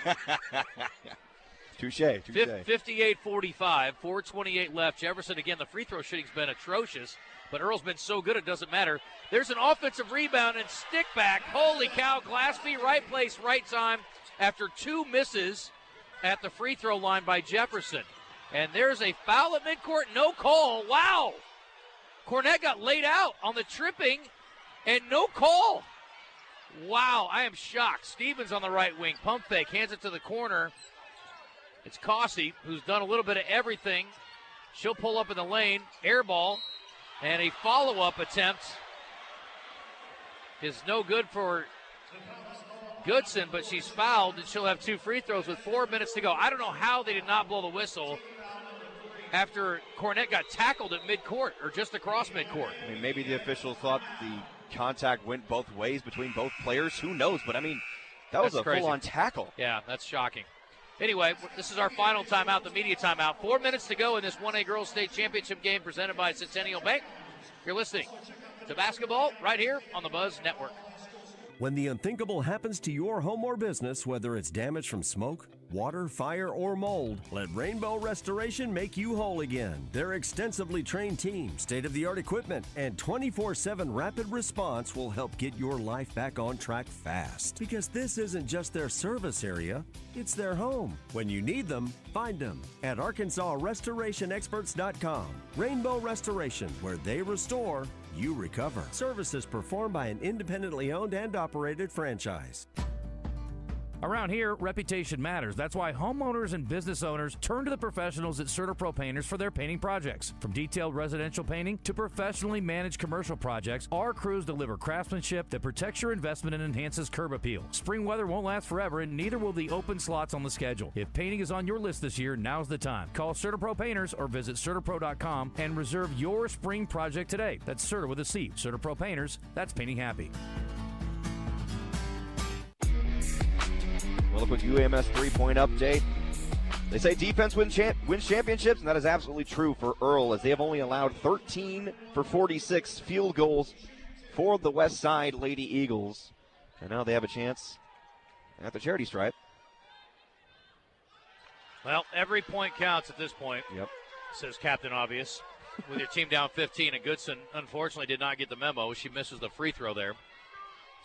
Touche. 58-45, 4:28 left. Jefferson, again, the free throw shooting's been atrocious, but Earle's been so good it doesn't matter. There's an offensive rebound and stick back. Holy cow, Glaspie, right place, right time, after 2 misses at the free throw line by Jefferson. And there's a foul at midcourt, no call. Wow. Cornett got laid out on the tripping and no call. Wow, I am shocked. Stevens on the right wing, pump fake, hands it to the corner. It's Cossey, who's done a little bit of everything. She'll pull up in the lane, air ball, and a follow-up attempt is no good for Goodson, but she's fouled, and she'll have 2 free throws with 4 minutes to go. I don't know how they did not blow the whistle after Cornett got tackled at midcourt, or just across midcourt. I mean, maybe the officials thought the contact went both ways between both players. Who knows? But, I mean, that was a full-on tackle. Yeah, that's shocking. Anyway, this is our final timeout, the media timeout. 4 minutes to go in this 1A Girls State Championship game presented by Centennial Bank. You're listening to basketball right here on the Buzz Network. When the unthinkable happens to your home or business, whether it's damage from smoke, water, fire, or mold, let Rainbow Restoration make you whole again. Their extensively trained team, state-of-the-art equipment, and 24/7 rapid response will help get your life back on track fast. Because this isn't just their service area, it's their home. When you need them, find them at ArkansasRestorationExperts.com. Rainbow Restoration, where they restore, you recover. Services performed by an independently owned and operated franchise. Around here, reputation matters. That's why homeowners and business owners turn to the professionals at CertaPro Painters for their painting projects. From detailed residential painting to professionally managed commercial projects, our crews deliver craftsmanship that protects your investment and enhances curb appeal. Spring weather won't last forever, and neither will the open slots on the schedule. If painting is on your list this year, now's the time. Call CertaPro Painters or visit CertaPro.com and reserve your spring project today. That's Certa with a C. CertaPro Painters, that's painting happy. Well, look with UAMS 3-point update. They say defense wins championships, and that is absolutely true for Earle, as they have only allowed 13 for 46 field goals for the West Side Lady Eagles. And now they have a chance at the charity stripe. Well, every point counts at this point, says Captain Obvious. With your team down 15, and Goodson unfortunately did not get the memo. She misses the free throw there.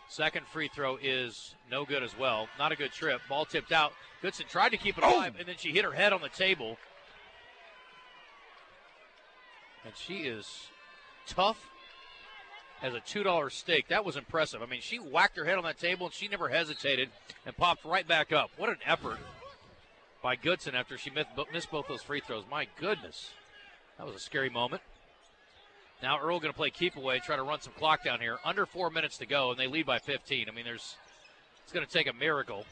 Second free throw is no good as well. Not a good trip. Ball tipped out. Goodson tried to keep it alive, and then she hit her head on the table. And she is tough as a $2 steak. That was impressive. I mean, she whacked her head on that table, and she never hesitated and popped right back up. What an effort by Goodson after she missed both those free throws. My goodness. That was a scary moment. Now Earle going to play keep away, try to run some clock down here. Under 4 minutes to go, and they lead by 15. I mean, it's going to take a miracle.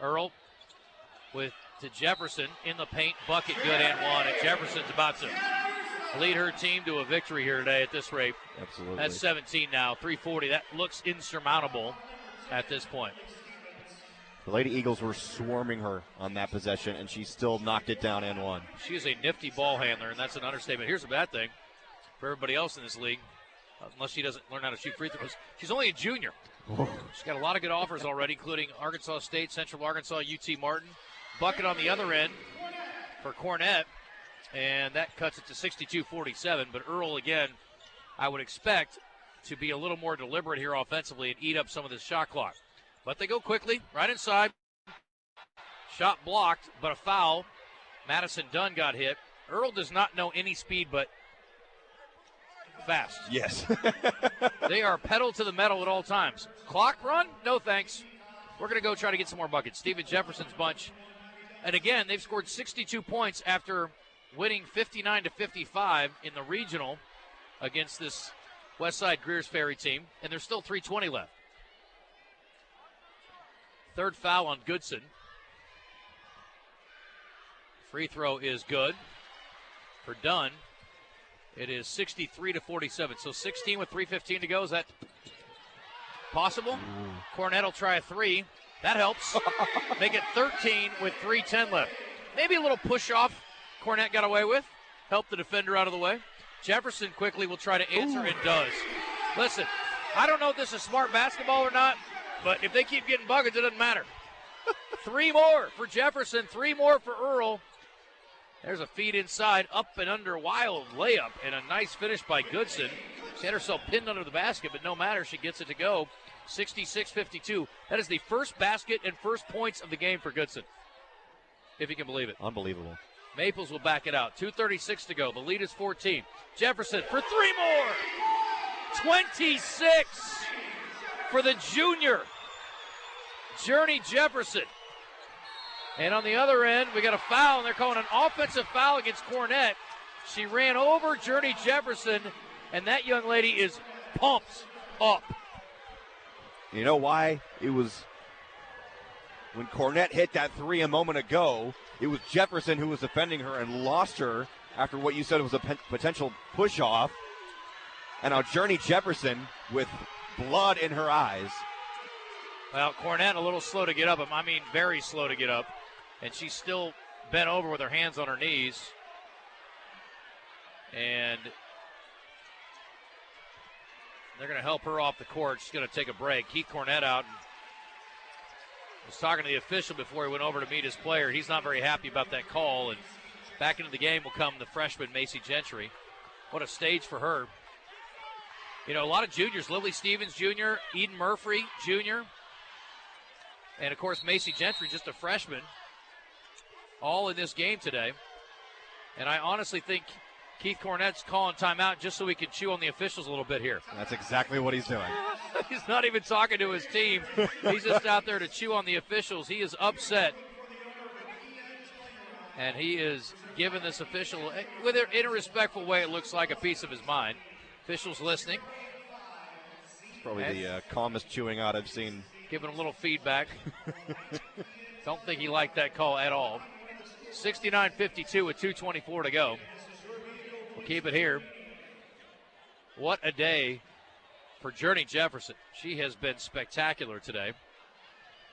Earle to Jefferson in the paint, bucket good and one. And Jefferson's about to lead her team to a victory here today at this rate. Absolutely. That's 17 now, 340. That looks insurmountable at this point. The Lady Eagles were swarming her on that possession, and she still knocked it down and one. She is a nifty ball handler, and that's an understatement. Here's a bad thing for everybody else in this league, unless she doesn't learn how to shoot free throws. She's only a junior. She's got a lot of good offers already, including Arkansas State, Central Arkansas, UT Martin. Bucket on the other end for Cornett, and that cuts it to 62-47. But Earle, again, I would expect to be a little more deliberate here offensively and eat up some of this shot clock. But they go quickly, right inside. Shot blocked, but a foul. Madison Dunn got hit. Earle does not know any speed but fast. Yes. They are pedal to the metal at all times. Clock run? No thanks. We're going to go try to get some more buckets. Steven Jefferson's bunch. And again, they've scored 62 points after winning 59-55 in the regional against this Westside Greers Ferry team. And there's still 3:20 left. Third foul on Goodson. Free throw is good for Dunn. It is 63-47. So 16 with 3:15 to go. Is that possible? Cornette will try a three. That helps. Make it 13 with 3:10 left. Maybe a little push off Cornette got away with. Help the defender out of the way. Jefferson quickly will try to answer and does. Listen, I don't know if this is smart basketball or not, but if they keep getting buckets, it doesn't matter. 3 more for Jefferson, 3 more for Earle. There's a feed inside, up and under, wild layup, and a nice finish by Goodson. She had herself pinned under the basket, but no matter, she gets it to go. 66-52. That is the first basket and first points of the game for Goodson, if you can believe it. Unbelievable. Maples will back it out. 2:36 to go. The lead is 14. Jefferson for 3 more. 26 for the junior, Journey Jefferson. And on the other end, we got a foul, and they're calling an offensive foul against Cornette. She ran over Journey Jefferson, and that young lady is pumped up. You know why? It was when Cornette hit that three a moment ago, it was Jefferson who was defending her and lost her after what you said was a potential push-off. And now Journey Jefferson with blood in her eyes. Well, Cornette a little slow to get up. I mean, very slow to get up. And she's still bent over with her hands on her knees. And they're going to help her off the court. She's going to take a break. Keith Cornette out. And was talking to the official before he went over to meet his player. He's not very happy about that call. And back into the game will come the freshman, Macy Gentry. What a stage for her. You know, a lot of juniors. Lily Stevens Jr., Eden Murphy Jr., and, of course, Macy Gentry, just a freshman, all in this game today. And I honestly think Keith Cornette's calling timeout just so he can chew on the officials a little bit here. That's exactly what he's doing. He's not even talking to his team. He's just out there to chew on the officials. He is upset. And he is giving this official, in a respectful way, it looks like a piece of his mind. Officials listening. Probably the calmest chewing out I've seen. Giving a little feedback. Don't think he liked that call at all. 69-52 with 2:24 to go. We'll keep it here. What a day for Journey Jefferson. She has been spectacular today.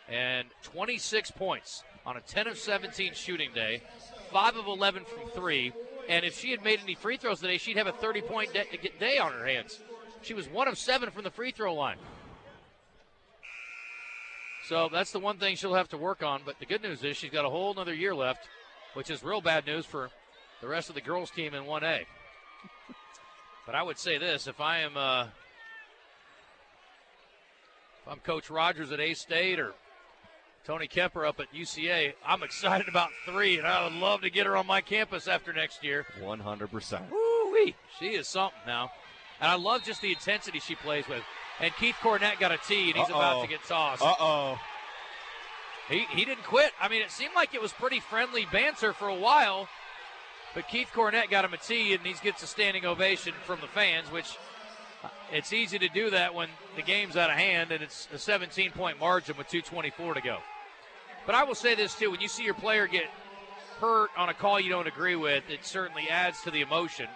And 26 points on a 10 of 17 shooting day, 5 of 11 from 3. And if she had made any free throws today, she'd have a 30-point day on her hands. She was 1 of 7 from the free throw line. So that's the one thing she'll have to work on. But the good news is she's got a whole another year left, which is real bad news for the rest of the girls' team in 1A. But I would say this, if I'm Coach Rogers at A-State or Tony Kemper up at UCA, I'm excited about 3, and I would love to get her on my campus after next year. 100%. Woo-wee. She is something now. And I love just the intensity she plays with. And Keith Cornette got a tee, and he's about to get tossed. He didn't quit. I mean, it seemed like it was pretty friendly banter for a while, but Keith Cornette got him a tee, and he gets a standing ovation from the fans, which it's easy to do that when the game's out of hand, and it's a 17-point margin with 2:24 to go. But I will say this, too. When you see your player get hurt on a call you don't agree with, it certainly adds to the emotion.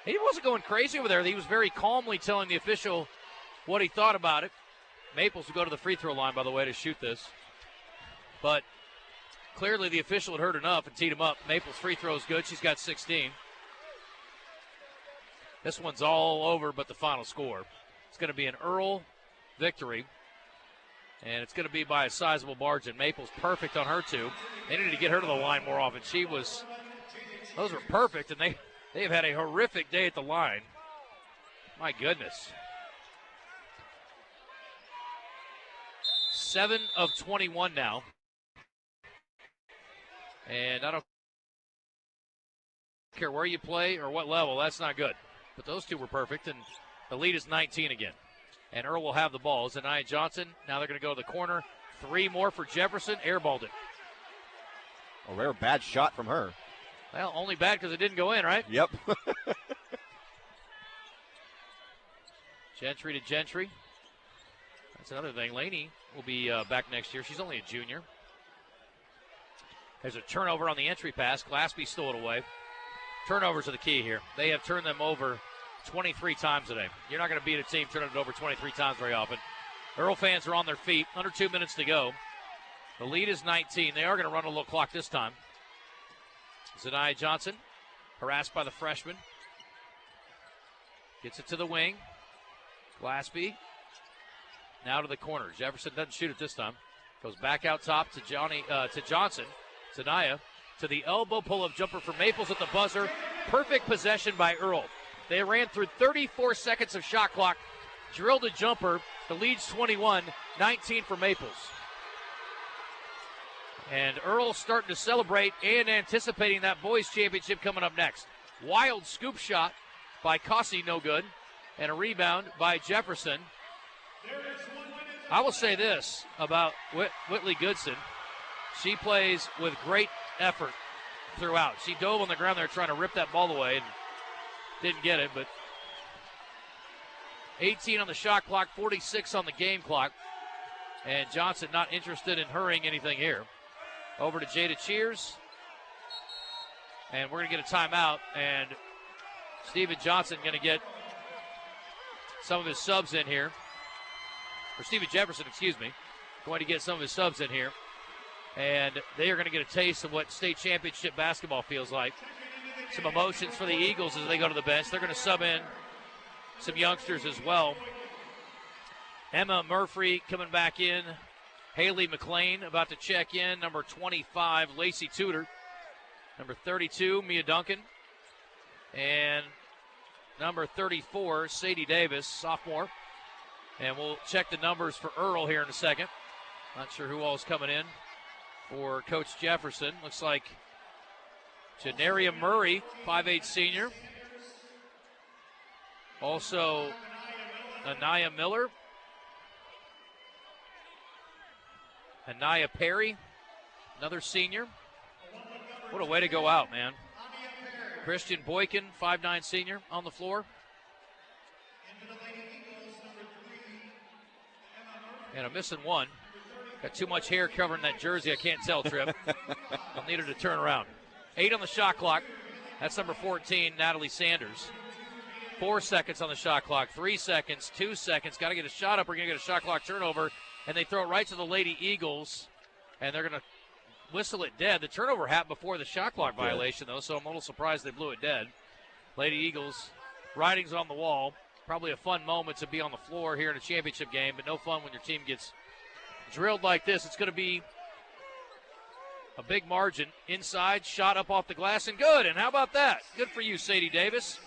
He wasn't going crazy over there. He was very calmly telling the official what he thought about it. Maples will go to the free throw line, by the way, to shoot this. But clearly the official had heard enough and teed him up. Maples' free throw is good. She's got 16. This one's all over but the final score. It's going to be an Earle victory, and it's going to be by a sizable margin. Maples perfect on her two. They needed to get her to the line more often. Those were perfect, and they've had a horrific day at the line. My goodness. 7 of 21 now. And I don't care where you play or what level, that's not good. But those two were perfect, and the lead is 19 again. And Earle will have the ball. Zanaya Johnson, now they're going to go to the corner. 3 more for Jefferson, airballed it. A rare bad shot from her. Well, only bad because it didn't go in, right? Yep. Gentry to Gentry. That's another thing. Laney will be back next year. She's only a junior. There's a turnover on the entry pass. Glaspie stole it away. Turnovers are the key here. They have turned them over 23 times today. You're not going to beat a team turning it over 23 times very often. Earle fans are on their feet. Under 2 minutes to go. The lead is 19. They are going to run a little clock this time. Zanaya Johnson, harassed by the freshman. Gets it to the wing. Glaspie. Now to the corner. Jefferson doesn't shoot it this time. Goes back out top to Johnson. Zanaya to the elbow pull-up jumper for Maples at the buzzer. Perfect possession by Earle. They ran through 34 seconds of shot clock. Drilled a jumper. The lead's 21, 19 for Maples. And Earle starting to celebrate and anticipating that boys championship coming up next. Wild scoop shot by Cossey, no good. And a rebound by Jefferson. I will say this about Whitley Goodson. She plays with great effort throughout. She dove on the ground there trying to rip that ball away and didn't get it, but 18 on the shot clock, 46 on the game clock. And Johnson not interested in hurrying anything here. Over to Jada Cheers. And we're going to get a timeout. And Steven Johnson going to get some of his subs in here. Or Steven Jefferson, going to get some of his subs in here. And they are going to get a taste of what state championship basketball feels like. Some emotions for the Eagles as they go to the bench. They're going to sub in some youngsters as well. Emma Murphy coming back in. Haley McLean about to check in. Number 25, Lacey Tudor. Number 32, Mia Duncan. And number 34, Sadie Davis, sophomore. And we'll check the numbers for Earle here in a second. Not sure who all is coming in for Coach Jefferson. Looks like Janaria Murray, 5'8" senior. Also, Anaya Miller. Anaya Perry, another senior. What a way to go out, man. Christian Boykin, 5'9" senior, on the floor. And I'm missing one. Got too much hair covering that jersey. I can't tell, Trip. I'll need her to turn around. 8 on the shot clock. That's number 14, Natalie Sanders. 4 seconds on the shot clock. 3 seconds, 2 seconds. Got to get a shot up. We're going to get a shot clock turnover. And they throw it right to the Lady Eagles. And they're going to whistle it dead. The turnover happened before the shot clock violation, though, so I'm a little surprised they blew it dead. Lady Eagles, writing's on the wall. Probably a fun moment to be on the floor here in a championship game, but no fun when your team gets drilled like this. It's going to be a big margin. Inside, shot up off the glass, and good. And how about that? Good for you, Sadie Davis.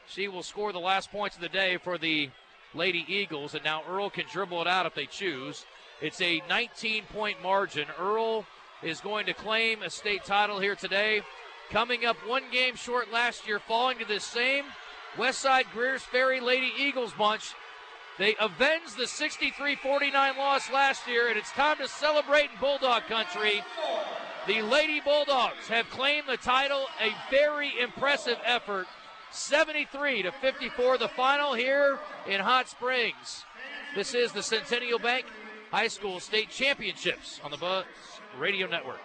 She will score the last points of the day for the Lady Eagles, and now Earle can dribble it out if they choose. It's a 19-point margin. Earle is going to claim a state title here today. Coming up one game short last year, falling to this same Westside Greers Ferry Lady Eagles bunch. They avenged the 63-49 loss last year, and it's time to celebrate in Bulldog country. The Lady Bulldogs have claimed the title, a very impressive effort. 73-54, the final here in Hot Springs. This is the Centennial Bank High School State Championships on the Buzz Radio Network.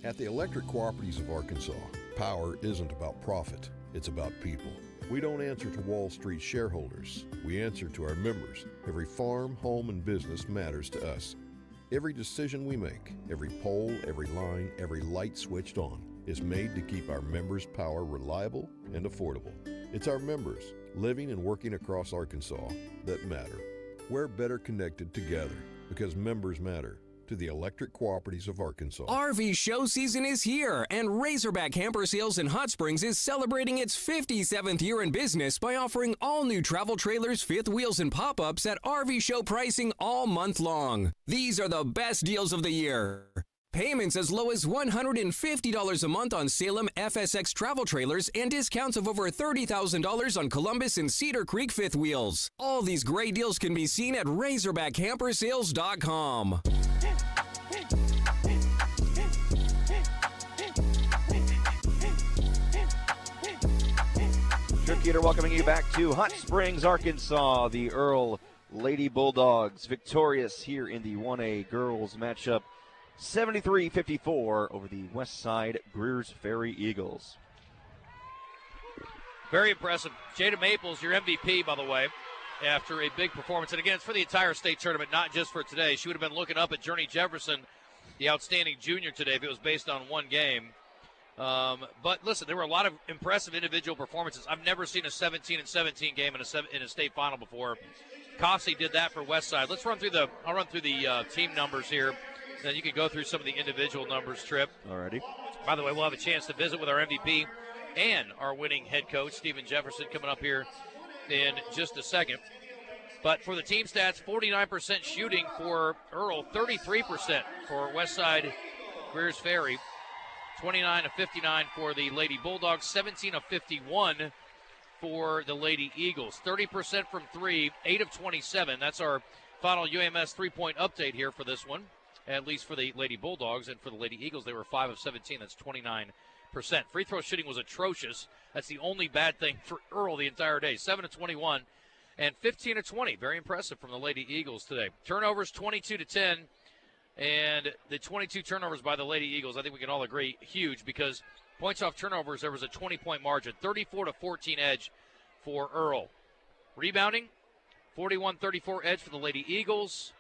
At the Electric Cooperatives of Arkansas, power isn't about profit, it's about people. We don't answer to Wall Street shareholders. We answer to our members. Every farm, home, and business matters to us. Every decision we make, every pole, every line, every light switched on is made to keep our members' power reliable and affordable. It's our members, living and working across Arkansas, that matter. We're better connected together because members matter. To the Electric Cooperatives of Arkansas. RV show season is here, and Razorback Camper Sales in Hot Springs is celebrating its 57th year in business by offering all new travel trailers, fifth wheels, and pop-ups at RV show pricing all month long. These are the best deals of the year. Payments as low as $150 a month on Salem FSX travel trailers and discounts of over $30,000 on Columbus and Cedar Creek fifth wheels. All these great deals can be seen at RazorbackCamperSales.com. Peter welcoming you back to Hot Springs, Arkansas. The Earle Lady Bulldogs victorious here in the 1A girls matchup. 73-54 over the Westside Greers Ferry Eagles. Very impressive. Jada Maples, your MVP, by the way, after a big performance. And again, it's for the entire state tournament, not just for today. She would have been looking up at Journey Jefferson, the outstanding junior today, if it was based on one game. But listen, there were a lot of impressive individual performances. I've never seen a 17-17 game in a state final before. Cossey did that for Westside. I'll run through the team numbers here. Then you can go through some of the individual numbers, Tripp. Alrighty. By the way, we'll have a chance to visit with our MVP and our winning head coach, Stephen Jefferson, coming up here in just a second. But for the team stats, 49% shooting for Earle, 33% for Westside Greers Ferry, 29 of 59 for the Lady Bulldogs, 17 of 51 for the Lady Eagles. 30% from three, 8 of 27. That's our final UMS three-point update here for this one, at least for the Lady Bulldogs. And for the Lady Eagles, they were 5 of 17. That's 29%. Free throw shooting was atrocious. That's the only bad thing for Earle the entire day. 7 of 21 and 15 of 20. Very impressive from the Lady Eagles today. Turnovers 22-10. And the 22 turnovers by the Lady Eagles, I think we can all agree, huge, because points off turnovers, there was a 20-point margin, 34-14 edge for Earle. Rebounding, 41-34 edge for the Lady Eagles.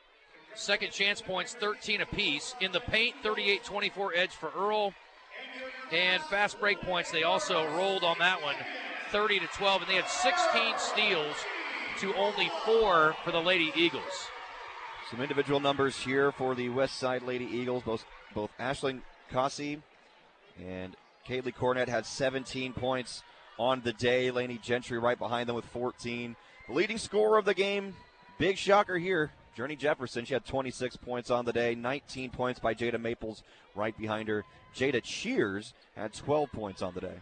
Second chance points, 13 apiece. In the paint, 38-24 edge for Earle. And fast break points, they also rolled on that one, 30-12, and they had 16 steals to only 4 for the Lady Eagles. Some individual numbers here for the Westside Lady Eagles. Both Ashling Cossey and Kaylee Cornett had 17 points on the day. Lainey Gentry right behind them with 14. The leading scorer of the game, big shocker here, Journey Jefferson. She had 26 points on the day. 19 points by Jada Maples right behind her. Jada Cheers had 12 points on the day.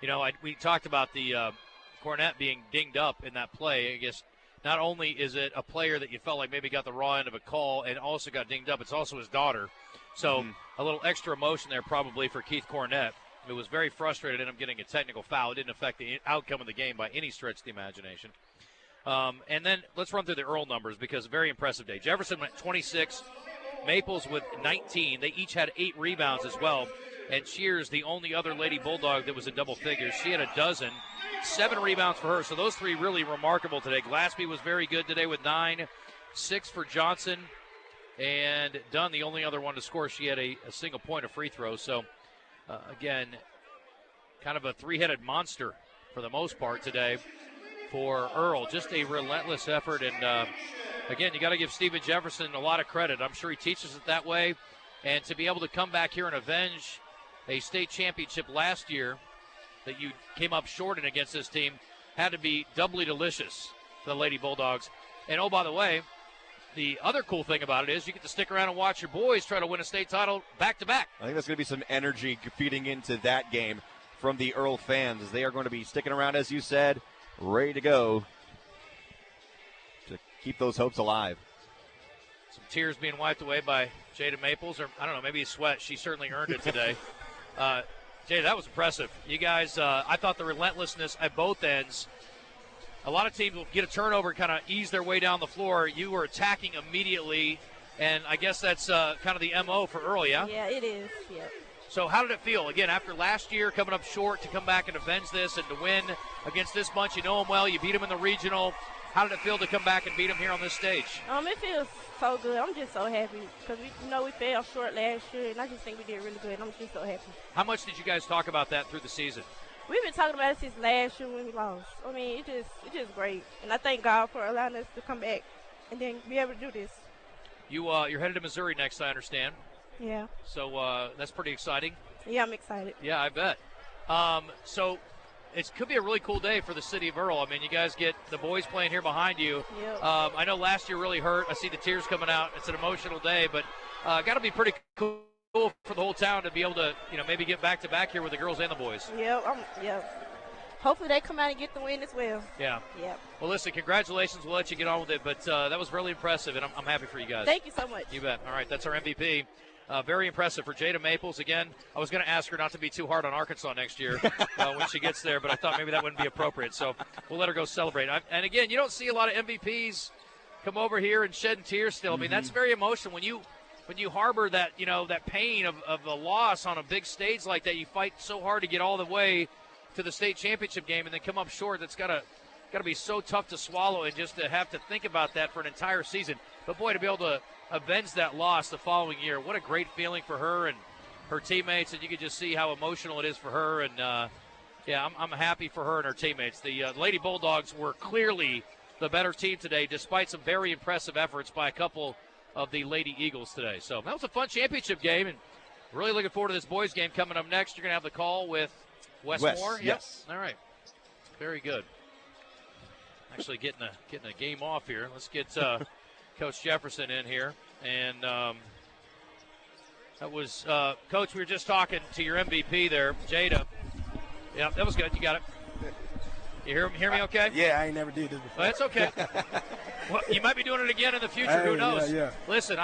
You know, we talked about the Cornett being dinged up in that play. I guess not only is it a player that you felt like maybe got the raw end of a call and also got dinged up, it's also his daughter. So a little extra emotion there probably for Keith Cornett, who was very frustrated in him getting a technical foul. It didn't affect the outcome of the game by any stretch of the imagination. And then let's run through the Earle numbers because a very impressive day. Jefferson went 26, Maples with 19. They each had 8 rebounds as well. And Cheers, the only other Lady Bulldog that was in double figures, she had a dozen. 7 rebounds for her. So those 3 really remarkable today. Glaspie was very good today with 9. 6 for Johnson. And Dunn, the only other one to score, she had a single point of free throws. So, again, kind of a 3-headed monster for the most part today for Earle. Just a relentless effort. And, again, you got to give Stephen Jefferson a lot of credit. I'm sure he teaches it that way. And to be able to come back here and avenge a state championship last year that you came up short in against this team had to be doubly delicious for the Lady Bulldogs. And, oh, by the way, the other cool thing about it is you get to stick around and watch your boys try to win a state title back-to-back. I think there's going to be some energy feeding into that game from the Earle fans as they are going to be sticking around, as you said, ready to go to keep those hopes alive. Some tears being wiped away by Jada Maples, or I don't know, maybe a sweat. She certainly earned it today. Jada, that was impressive. You guys, I thought the relentlessness at both ends. A lot of teams will get a turnover and kind of ease their way down the floor. You were attacking immediately, and I guess that's kind of the MO for Earle, yeah? Yeah, it is, yeah. So how did it feel, again, after last year coming up short to come back and avenge this and to win against this bunch? You know them well. You beat them in the regional. How did it feel to come back and beat them here on this stage? It feels so good. I'm just so happy because we fell short last year, and I just think we did really good. I'm just so happy. How much did you guys talk about that through the season? We've been talking about it since last year when we lost. I mean, it's just great, and I thank God for allowing us to come back and then be able to do this. You're headed to Missouri next, I understand. Yeah. So that's pretty exciting. Yeah, I'm excited. Yeah, I bet. So it could be a really cool day for the city of Earle. I mean, you guys get the boys playing here behind you. Yep. I know last year really hurt. I see the tears coming out. It's an emotional day, but got to be pretty cool cool for the whole town to be able to, maybe get back-to-back here with the girls and the boys. Yep. Hopefully they come out and get the win as well. Yeah. Yep. Well, listen, congratulations. We'll let you get on with it, but that was really impressive, and I'm happy for you guys. Thank you so much. You bet. All right, that's our MVP. Very impressive for Jada Maples. Again, I was going to ask her not to be too hard on Arkansas next year when she gets there, but I thought maybe that wouldn't be appropriate, so we'll let her go celebrate. And again, you don't see a lot of MVPs come over here and shedding tears still. I mean, that's very emotional. When you harbor that, that pain of a loss on a big stage like that, you fight so hard to get all the way to the state championship game and then come up short. That's got to be so tough to swallow, and just to have to think about that for an entire season. But boy, to be able to avenge that loss the following year, what a great feeling for her and her teammates, and you can just see how emotional it is for her. And I'm happy for her and her teammates. The Lady Bulldogs were clearly the better team today, despite some very impressive efforts by a couple of the Lady Eagles today. So that was a fun championship game, and really looking forward to this boys game coming up next. You're going to have the call with Westmore? Yes. All right. Very good. Actually getting a game off here. Let's get Coach Jefferson in here. And that was, Coach, we were just talking to your MVP there, Jada. Yeah, that was good. You got it. You hear me okay? Yeah, I ain't never did this before. Well, that's okay. Well, you might be doing it again in the future. Who knows? Yeah. Listen,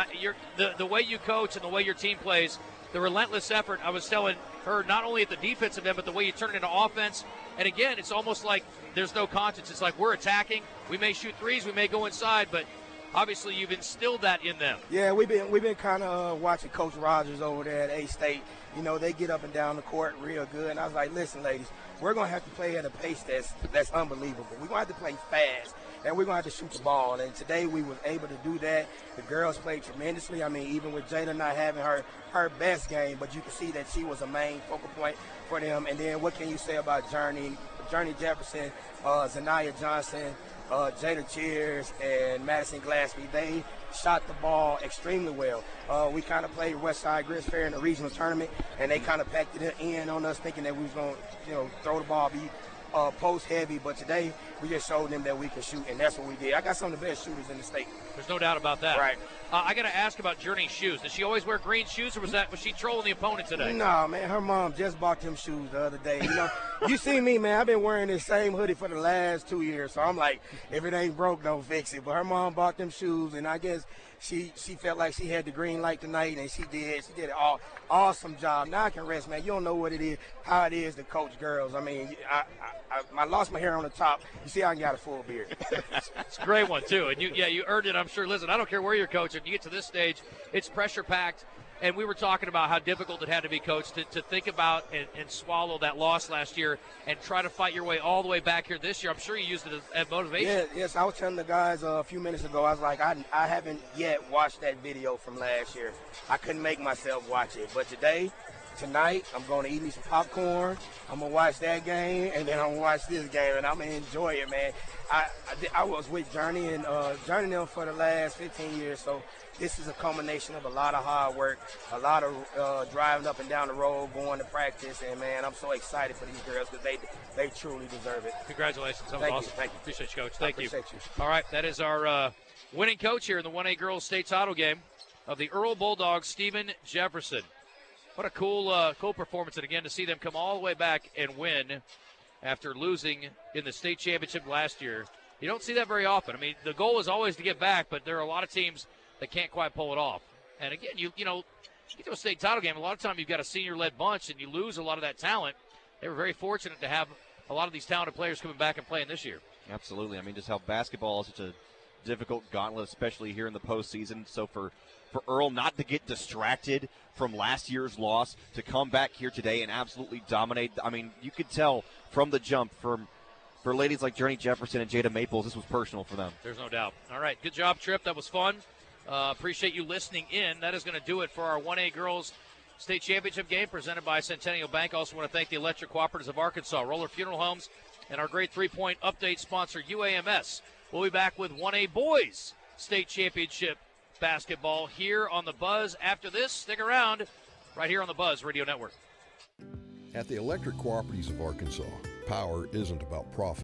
the way you coach and the way your team plays, the relentless effort, I was telling her, not only at the defensive end, but the way you turn it into offense. And again, it's almost like there's no conscience. It's like we're attacking. We may shoot threes. We may go inside, but obviously you've instilled that in them. Yeah, we've been kind of watching Coach Rogers over there at A-State. They get up and down the court real good. And I was like, listen, ladies, we're going to have to play at a pace that's unbelievable. We're going to have to play fast, and we're going to have to shoot the ball. And today we were able to do that. The girls played tremendously. I mean, even with Jada not having her best game, but you can see that she was a main focal point for them. And then what can you say about Journey Jefferson, Zanaya Johnson, Jada Cheers, and Madison Glaspie? They shot the ball extremely well. We kind of played Westside Greers Ferry in the regional tournament, and they kind of packed it in on us, thinking that we was going to, throw the ball, be post heavy. But today we just showed them that we can shoot, and that's what we did. I got some of the best shooters in the state. There's no doubt about that. Right. I got to ask about Journey's shoes. Does she always wear green shoes, or was she trolling the opponent today? No, man. Her mom just bought them shoes the other day. You see me, man. I've been wearing this same hoodie for the last 2 years, so I'm like, if it ain't broke, don't fix it. But her mom bought them shoes, and I guess she felt like she had the green light tonight, and she did. She did an awesome job. Now I can rest, man. You don't know what it is, how it is to coach girls. I mean, I lost my hair on the top. You see, I got a full beard. It's a great one, too. And you earned it, I'm sure. Listen, I don't care where you're coaching. You get to this stage, it's pressure-packed. And we were talking about how difficult it had to be, Coach, to think about and swallow that loss last year and try to fight your way all the way back here this year. I'm sure you used it as motivation. Yes. I was telling the guys a few minutes ago, I was like, I haven't yet watched that video from last year. I couldn't make myself watch it. But tonight, I'm going to eat me some popcorn. I'm going to watch that game, and then I'm going to watch this game, and I'm going to enjoy it, man. I was with Journey and them for the last 15 years, so this is a culmination of a lot of hard work, a lot of driving up and down the road, going to practice, and, man, I'm so excited for these girls because they truly deserve it. Congratulations. That was awesome. Thank you. Appreciate you, Coach. Thank you. Appreciate you. All right, that is our winning coach here in the 1A Girls State Title game of the Earle Bulldogs, Stephen Jefferson. What a cool performance, and again, to see them come all the way back and win after losing in the state championship last year. You don't see that very often. I mean, the goal is always to get back, but there are a lot of teams that can't quite pull it off. And again, you get to a state title game, a lot of time you've got a senior-led bunch, and you lose a lot of that talent. They were very fortunate to have a lot of these talented players coming back and playing this year. Absolutely. I mean, just how basketball is such a difficult gauntlet, especially here in the postseason. So for Earle not to get distracted from last year's loss, to come back here today and absolutely dominate. I mean, you could tell from the jump for ladies like Journey Jefferson and Jada Maples, this was personal for them. There's no doubt. All right, good job, Tripp. That was fun. Appreciate you listening in. That is going to do it for our 1A Girls State Championship game presented by Centennial Bank. Also want to thank the Electric Cooperatives of Arkansas, Roller Funeral Homes, and our great three-point update sponsor, UAMS. We'll be back with 1A Boys State Championship basketball here on the Buzz after this. Stick around right here on the Buzz Radio Network. At the Electric Cooperatives of Arkansas, power isn't about profit.